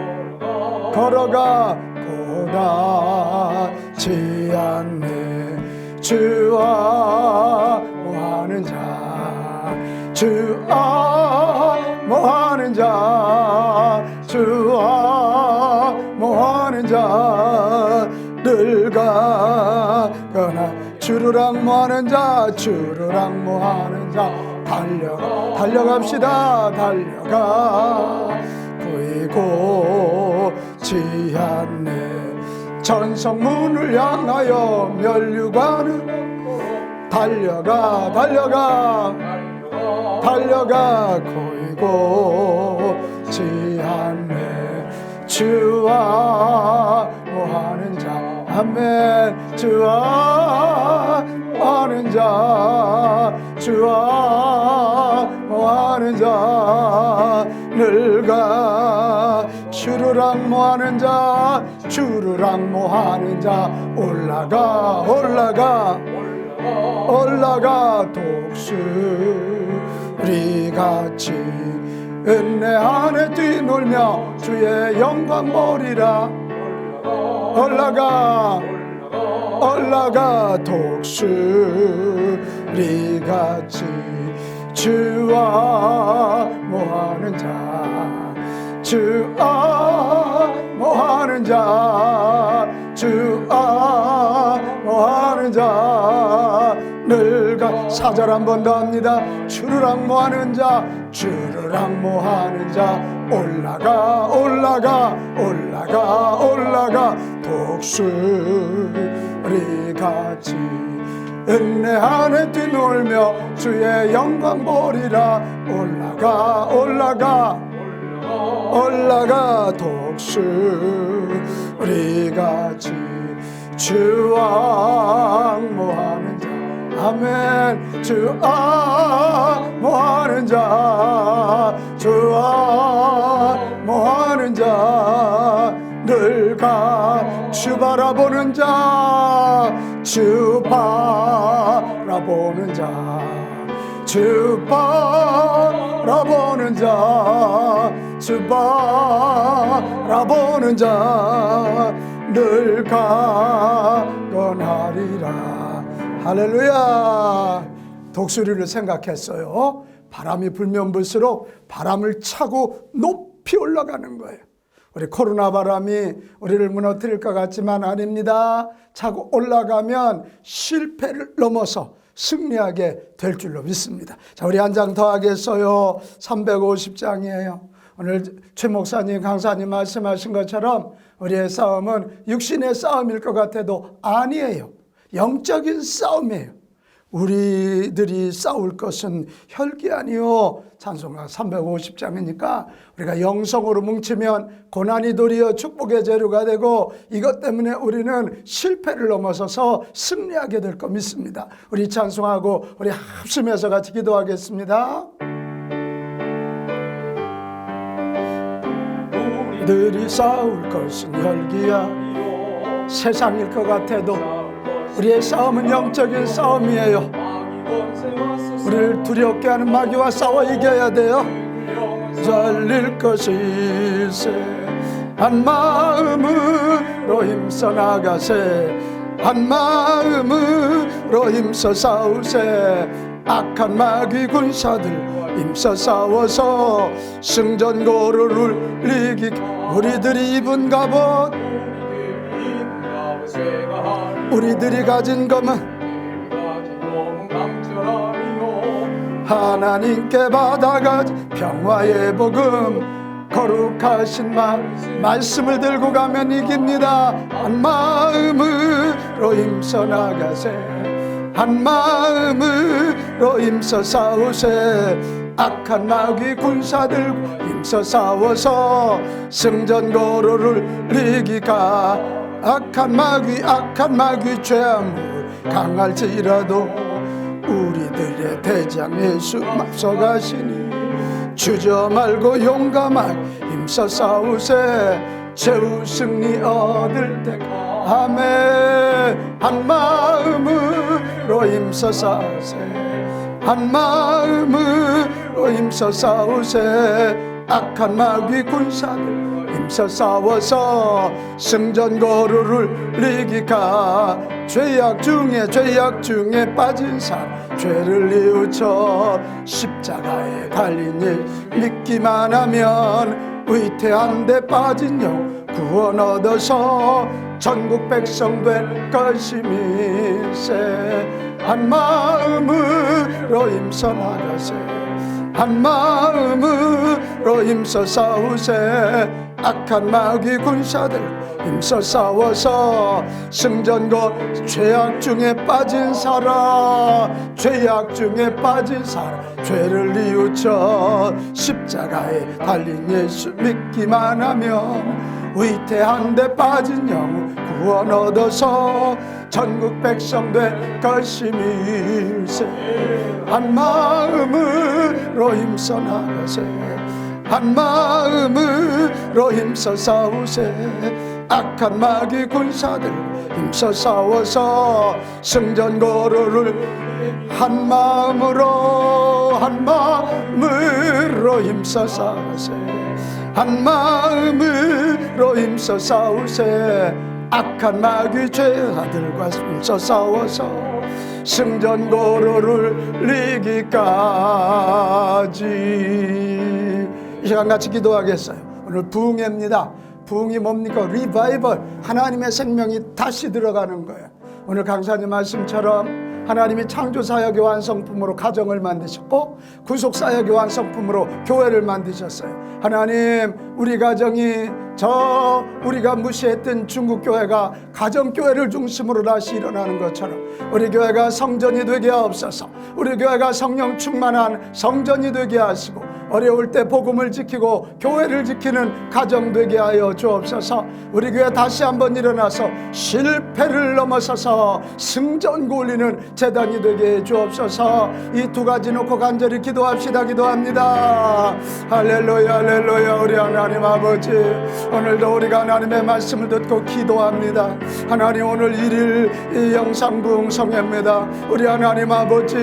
고다지 않네. 주와 뭐하는 자, 주와 뭐하는 자, 주와 뭐하는 자, 늘 가거나 주르락 뭐하는 자, 주르락 뭐하는 자, 달려갑시다. 달려가 보이고지 않네. 전성문을 향하여 멸류관은 달려가 고이고지 않네. 주와 뭐하는 자, 아멘. 주와 뭐하는 자, 주와 뭐하는 자, 늙어 주르락 뭐하는 자, 주르락 뭐하는 자, 올라가 독수리같이 은혜 안에 뛰놀며 주의 영광 보리라. 올라가 독수리같이 주와 뭐하는 자, 주와 뭐하는 자, 주와 뭐하는 자, 늙어. 4절 한 번 더 합니다. 주르락 뭐하는 자, 주르락 뭐하는 자, 올라가 독수리같이 은혜 안에 뛰놀며 주의 영광 보리라. 올라가 독수리같이 주와 뭐하는 자, 아멘. 주와 뭐하는 자, 주와 뭐하는 자, 늙어 주 바라보는 자, 주 바라보는 자, 주 바라보는 자, 주 바라보는 자, 늘 강건하리라. 할렐루야. 독수리를 생각했어요. 바람이 불면 불수록 바람을 차고 높이 올라가는 거예요. 우리 코로나 바람이 우리를 무너뜨릴 것 같지만 아닙니다. 차고 올라가면 실패를 넘어서 승리하게 될 줄로 믿습니다. 자, 우리 한 장 더 하겠어요. 350장이에요. 오늘 최 목사님, 강사님 말씀하신 것처럼 우리의 싸움은 육신의 싸움일 것 같아도 아니에요. 영적인 싸움이에요. 우리들이 싸울 것은 혈기 아니요. 찬송가 350장이니까 우리가 영성으로 뭉치면 고난이 도리어 축복의 재료가 되고, 이것 때문에 우리는 실패를 넘어서서 승리하게 될 거 믿습니다. 우리 찬송하고 우리 합심해서 같이 기도하겠습니다. 우리들이 싸울 것은 혈기야. 세상일 것 같아도 우리의 싸움은 영적인 싸움이에요. 우리를 두렵게 하는 마귀와 싸워 이겨야 돼요. 살릴 것이세 한 마음으로 힘써 나가세, 한 마음으로 힘써 싸우세. 악한 마귀 군사들 힘써 싸워서 승전고를 울리기. 우리들이 입은 갑옷, 우리들이 가진 검은 하나님께 받아가지 평화의 복음. 거룩하신 말씀을 들고 가면 이깁니다. 한 마음으로 힘써 나가세, 한 마음으로 힘써 싸우세. 악한 마귀 군사들 힘써 싸워서 승전고를 이기가. 악한 마귀 죄악물 강할지라도 우리들의 대장 예수 앞서가시니 주저 말고 용감하게 힘써 싸우세. 최후 승리 얻을 때까지 아멘. 한 마음으로 힘써 싸우세. 한 마음으로 힘써 싸우세. 악한 마귀 군사들 힘써 싸워서 승전거루를 이기가. 죄악 중에 빠진 사람 죄를 뉘우쳐 십자가에 달린 일 믿기만 하면 위태한 데 빠진 영 구원 얻어서 전국 백성 될 것임이세. 한 마음으로 힘써 나가세. 한 마음으로 힘써 싸우세. 악한 마귀 군사들 힘써 싸워서 승전거. 죄악 중에 빠진 사람 죄악 중에 빠진 사람 죄를 뉘우쳐 십자가에 달린 예수 믿기만 하면 위태한 데 빠진 영 구원 얻어서 전국 백성 될 것임일세. 한 마음으로 힘써 나가세. 한 마음으로 힘써 싸우세. 악한 마귀 군사들 힘써 싸워서 승전거루를 한 마음으로 힘써 싸우세. 한 마음으로 힘써 싸우세. 악한 마귀 죄아들과 힘써 싸워서 승전거루를 이기까지. 이 시간 같이 기도하겠어요. 오늘 부흥회입니다. 부흥이 뭡니까? 리바이벌. 하나님의 생명이 다시 들어가는 거예요. 오늘 강사님 말씀처럼 하나님이 창조사역의 완성품으로 가정을 만드셨고 구속사역의 완성품으로 교회를 만드셨어요. 하나님, 우리 가정이 우리가 무시했던 중국교회가 가정교회를 중심으로 다시 일어나는 것처럼 우리 교회가 성전이 되게 하옵소서. 우리 교회가 성령 충만한 성전이 되게 하시고 어려울 때 복음을 지키고 교회를 지키는 가정 되게 하여 주옵소서. 우리 교회 다시 한번 일어나서 실패를 넘어서서 승전고 올리는 재단이 되게 해 주옵소서. 이 두 가지 놓고 간절히 기도합시다. 기도합니다. 할렐루야 할렐루야. 우리 하나님 아버지, 오늘도 우리가 하나님의 말씀을 듣고 기도합니다. 하나님, 오늘 1일 영상부흥성회입니다. 우리 하나님 아버지,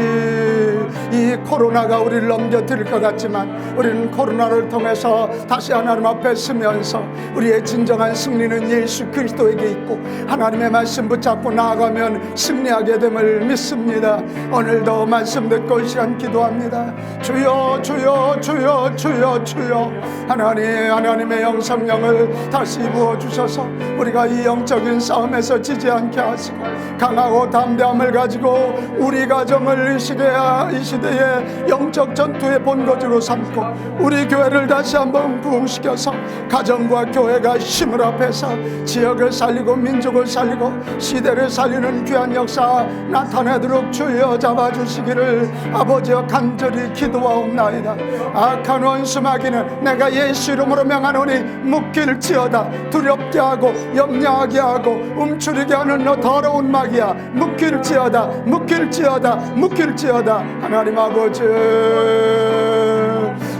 이 코로나가 우리를 넘겨뜨릴 것 같지만 우리는 코로나를 통해서 다시 하나님 앞에 서면서 우리의 진정한 승리는 예수 그리스도에게 있고 하나님의 말씀 붙잡고 나아가면 승리하게 됨을 믿습니다. 오늘도 말씀 듣고 이 시간 기도합니다. 주여 주여 주여 주여 주여. 하나님의 영성령을 다시 부어주셔서 우리가 이 영적인 싸움에서 지지 않게 하시고 강하고 담대함을 가지고 우리 가정을 이 시대의 영적 전투의 본거지로 삼고 우리 교회를 다시 한번 부흥시켜서 가정과 교회가 힘을 합해서 지역을 살리고 민족을 살리고 시대를 살리는 귀한 역사 나타내도록 주여 잡아주시기를 아버지여 간절히 기도하옵나이다. 악한 원수 마귀는 내가 예수 이름으로 명하노니 묶일지어다. 두렵게 하고 염려하게 하고 움츠리게 하는 너 더러운 마귀야, 묶일지어다 묶일지어다 묶일지어다.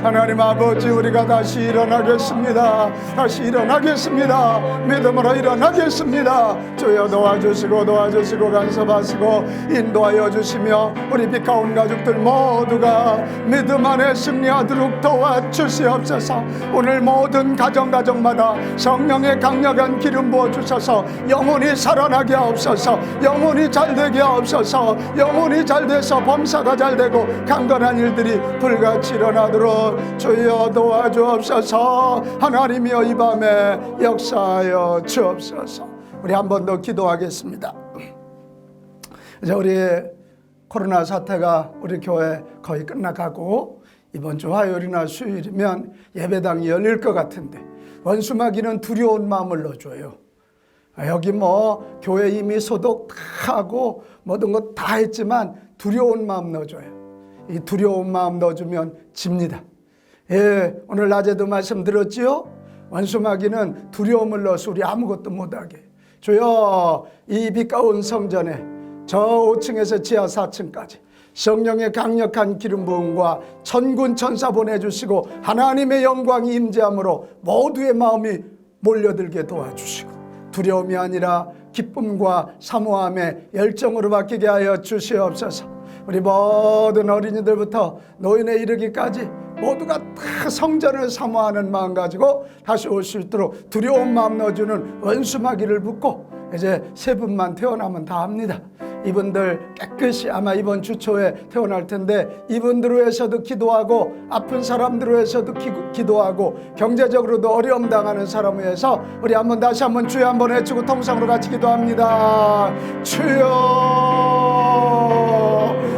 하나님 아버지, 우리가 다시 일어나겠습니다. 다시 일어나겠습니다. 믿음으로 일어나겠습니다. 주여 도와주시고 간섭하시고 인도하여 주시며 우리 빛가운 가족들 모두가 믿음 안에 승리하도록 도와주시옵소서. 오늘 모든 가정마다 성령의 강력한 기름 부어주셔서 영혼이 살아나게 하옵소서. 영혼이 잘되게 하옵소서. 영혼이 잘돼서 범사가 잘되고 강건한 일들이 불같이 일어나도록 주여 도와주옵소서. 하나님이여 이 밤에 역사하여 주옵소서. 우리 한 번 더 기도하겠습니다. 이제 우리 코로나 사태가 우리 교회 거의 끝나가고 이번 주 화요일이나 수요일이면 예배당이 열릴 것 같은데 원수마귀는 두려운 마음을 넣어줘요. 여기 교회 이미 소독 다 하고 모든 것 다 했지만 두려운 마음 넣어줘요. 이 두려운 마음 넣어주면 집니다. 오늘 낮에도 말씀드렸지요. 원수마귀는 두려움을 넣어서 우리 아무것도 못하게. 주여, 이 빛가운 성전에 저 5층에서 지하 4층까지 성령의 강력한 기름 부음과 천군 천사 보내주시고 하나님의 영광이 임재함으로 모두의 마음이 몰려들게 도와주시고 두려움이 아니라 기쁨과 사모함의 열정으로 바뀌게 하여 주시옵소서. 우리 모든 어린이들부터 노인에 이르기까지 모두가 다 성전을 사모하는 마음 가지고 다시 올 수 있도록 두려운 마음 넣어주는 원수마귀를 붙고 이제 세 분만 태어나면 다 합니다. 이분들 깨끗이 아마 이번 주 초에 태어날 텐데 이분들을 위해서도 기도하고 아픈 사람들을 위해서도 기도하고 경제적으로도 어려움 당하는 사람을 위해서 우리 다시 한번 주여 한번 외치고 통성으로 같이 기도합니다. 주여,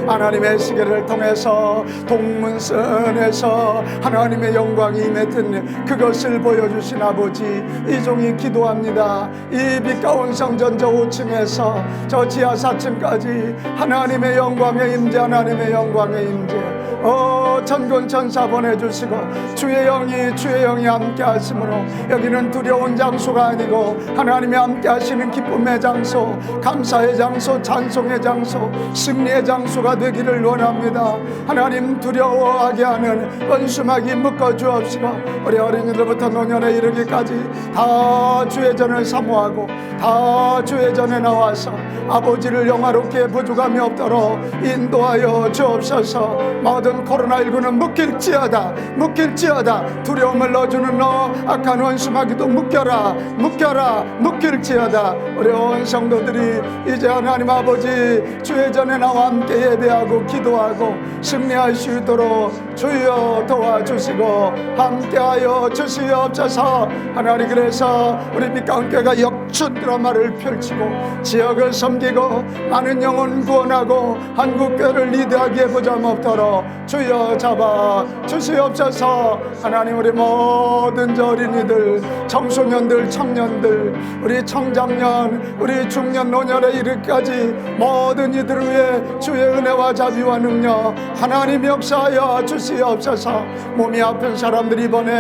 하나님의 시계를 통해서 동문선에서 하나님의 영광이 임했던 그것을 보여주신 아버지, 이 종이 기도합니다. 이 빛 가운 성전 저 5층에서 저 지하 4층까지 하나님의 영광의 임재, 하나님의 영광의 임재, 천군 천사 보내주시고 주의 영이 함께 하심으로 여기는 두려운 장소가 아니고 하나님이 함께 하시는 기쁨의 장소, 감사의 장소, 찬송의 장소, 승리의 장소가 되기를 원합니다. 하나님, 두려워하게 하는 원수마귀 묶어 주옵시고 우리 어린이들부터 노년에 이르기까지 다 주의 전을 사모하고 다 주의 전에 나와서 아버지를 영화롭게 부족함이 없도록 인도하여 주옵소서. 모든 코로나19는 묶일지어다. 두려움을 넣어주는 너 악한 원수마귀도 묶일지어다. 우리 온 성도들이 이제 하나님 아버지 주의 전에 나와 함께 예배하고 기도하고 승리할 수 있도록 주여 도와주시고 함께하여 주시옵소서. 하나님, 그래서 우리 빛가운 교회가 역춘 드라마를 펼치고 지역을 섬기고 많은 영혼 구원하고 한국교회를 리드하기에 부담없도록 주여 잡아 주시옵소서. 하나님, 우리 모든 어린이들, 청소년들, 청년들, 우리 청장년, 우리 중년, 노년에 이르기까지 모든 이들을 위해 주의 은혜와 자비와 능력 하나님 역사하여 주시옵소서. 몸이 아픈 사람들 이번에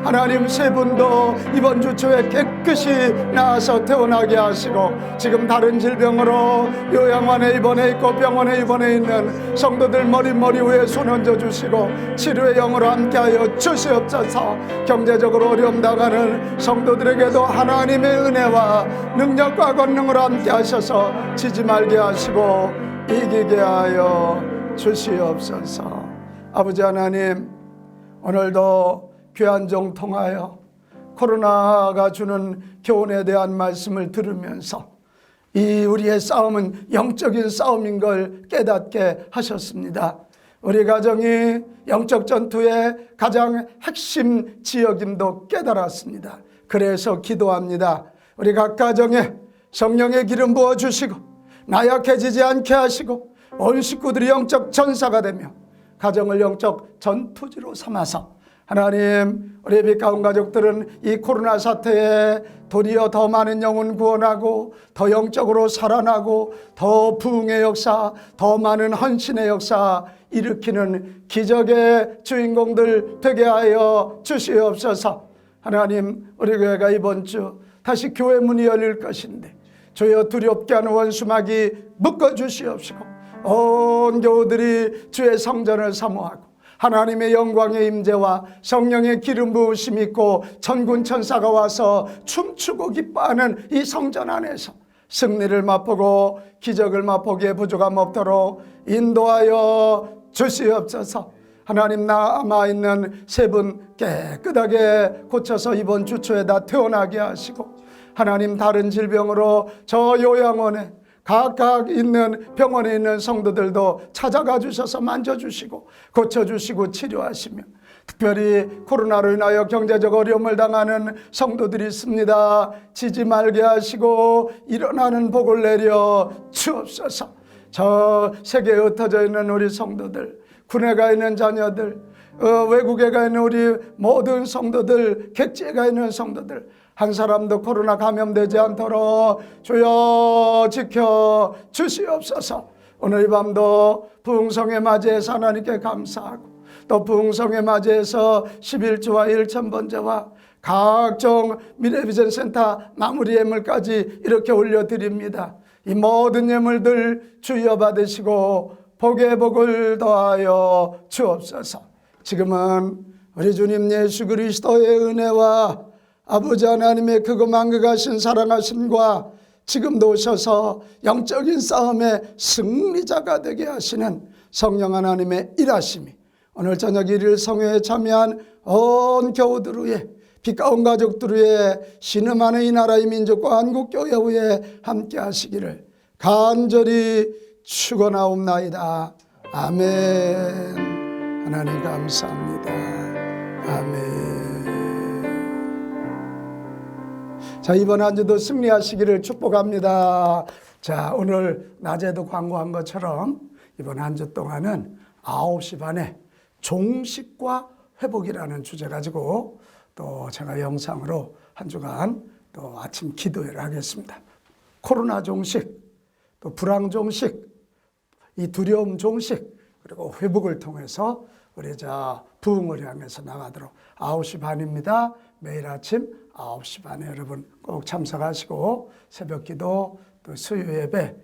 하나님 세 분도 이번 주 초에 깨끗이 나아서 태어나게 하시고 지금 다른 질병으로 요양원에 입원해 있고 병원에 입원해 있는 성도들 머리 위에 손 얹어 주시고 치료의 영으로 함께하여 주시옵소서. 경제적으로 어려움 당하는 성도들에게도 하나님의 은혜와 능력과 권능으로 함께 하셔서 지지 말게 하시고 이기게 하여 주시옵소서. 아버지 하나님, 오늘도 귀한 종 통하여 코로나가 주는 교훈에 대한 말씀을 들으면서 이 우리의 싸움은 영적인 싸움인 걸 깨닫게 하셨습니다. 우리 가정이 영적 전투의 가장 핵심 지역임도 깨달았습니다. 그래서 기도합니다. 우리 각 가정에 성령의 기름 부어주시고 나약해지지 않게 하시고 온 식구들이 영적 전사가 되며 가정을 영적 전투지로 삼아서 하나님, 우리 빛가운 가족들은 이 코로나 사태에 도리어 더 많은 영혼 구원하고 더 영적으로 살아나고 더 부흥의 역사, 더 많은 헌신의 역사 일으키는 기적의 주인공들 되게 하여 주시옵소서. 하나님, 우리 교회가 이번 주 다시 교회 문이 열릴 것인데 주여 두렵게 하는 원수마귀 묶어 주시옵시고 온 교우들이 주의 성전을 사모하고 하나님의 영광의 임재와 성령의 기름 부으심이 있고 천군 천사가 와서 춤추고 기뻐하는 이 성전 안에서 승리를 맛보고 기적을 맛보기에 부족함 없도록 인도하여 주시옵소서. 하나님, 남아있는 세 분 깨끗하게 고쳐서 이번 주 초에 다 태어나게 하시고 하나님, 다른 질병으로 저 요양원에 각각 있는 병원에 있는 성도들도 찾아가 주셔서 만져주시고 고쳐주시고 치료하시며 특별히 코로나로 인하여 경제적 어려움을 당하는 성도들이 있습니다. 지지 말게 하시고 일어나는 복을 내려 주옵소서. 저 세계에 흩어져 있는 우리 성도들, 군에 가 있는 자녀들, 외국에 가 있는 우리 모든 성도들, 객지에 가 있는 성도들 한 사람도 코로나 감염되지 않도록 주여 지켜 주시옵소서. 오늘 이 밤도 부흥성에 맞이해서 하나님께 감사하고 또 부흥성에 맞이해서 11조와 1,000번제와 각종 미래비전 센터 마무리 예물까지 이렇게 올려드립니다. 이 모든 예물들 주여 받으시고 복의 복을 더하여 주옵소서. 지금은 우리 주님 예수 그리스도의 은혜와 아버지 하나님의 크고 만극하신 사랑하심과 지금도 오셔서 영적인 싸움의 승리자가 되게 하시는 성령 하나님의 일하심이 오늘 저녁 일일 성회에 참여한 온 교우들 위에 빛가운 가족들 위에 신음하는 이 나라의 민족과 한국교회 위에 함께 하시기를 간절히 축원하옵나이다. 아멘. 하나님 감사합니다. 아멘. 자, 이번 한 주도 승리하시기를 축복합니다. 자, 오늘 낮에도 광고한 것처럼 이번 한 주 동안은 9시 반에 종식과 회복이라는 주제 가지고 또 제가 영상으로 한 주간 또 아침 기도회를 하겠습니다. 코로나 종식, 또 불황 종식, 이 두려움 종식, 그리고 회복을 통해서 우리 부흥을 향해서 나가도록 9시 반입니다. 매일 아침 9시 반에 여러분 꼭 참석하시고 새벽 기도, 또 수요 예배,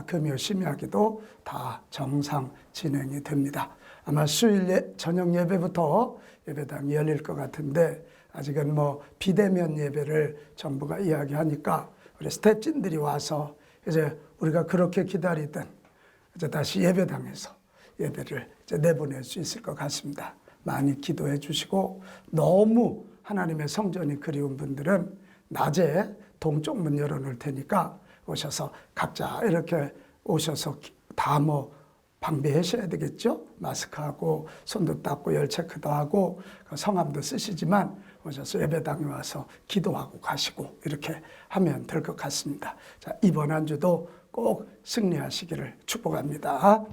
금요 심야 기도 다 정상 진행이 됩니다. 아마 수요일 저녁 예배부터 예배당이 열릴 것 같은데 아직은 비대면 예배를 정부가 이야기하니까 우리 스태프진들이 와서 이제 우리가 그렇게 기다리던 이제 다시 예배당에서 예배를 이제 내보낼 수 있을 것 같습니다. 많이 기도해 주시고 너무 하나님의 성전이 그리운 분들은 낮에 동쪽 문 열어놓을 테니까 오셔서 각자 이렇게 오셔서 다 방비하셔야 되겠죠. 마스크하고 손도 닦고 열 체크도 하고 성함도 쓰시지만 오셔서 예배당에 와서 기도하고 가시고 이렇게 하면 될 것 같습니다. 자, 이번 한 주도 꼭 승리하시기를 축복합니다.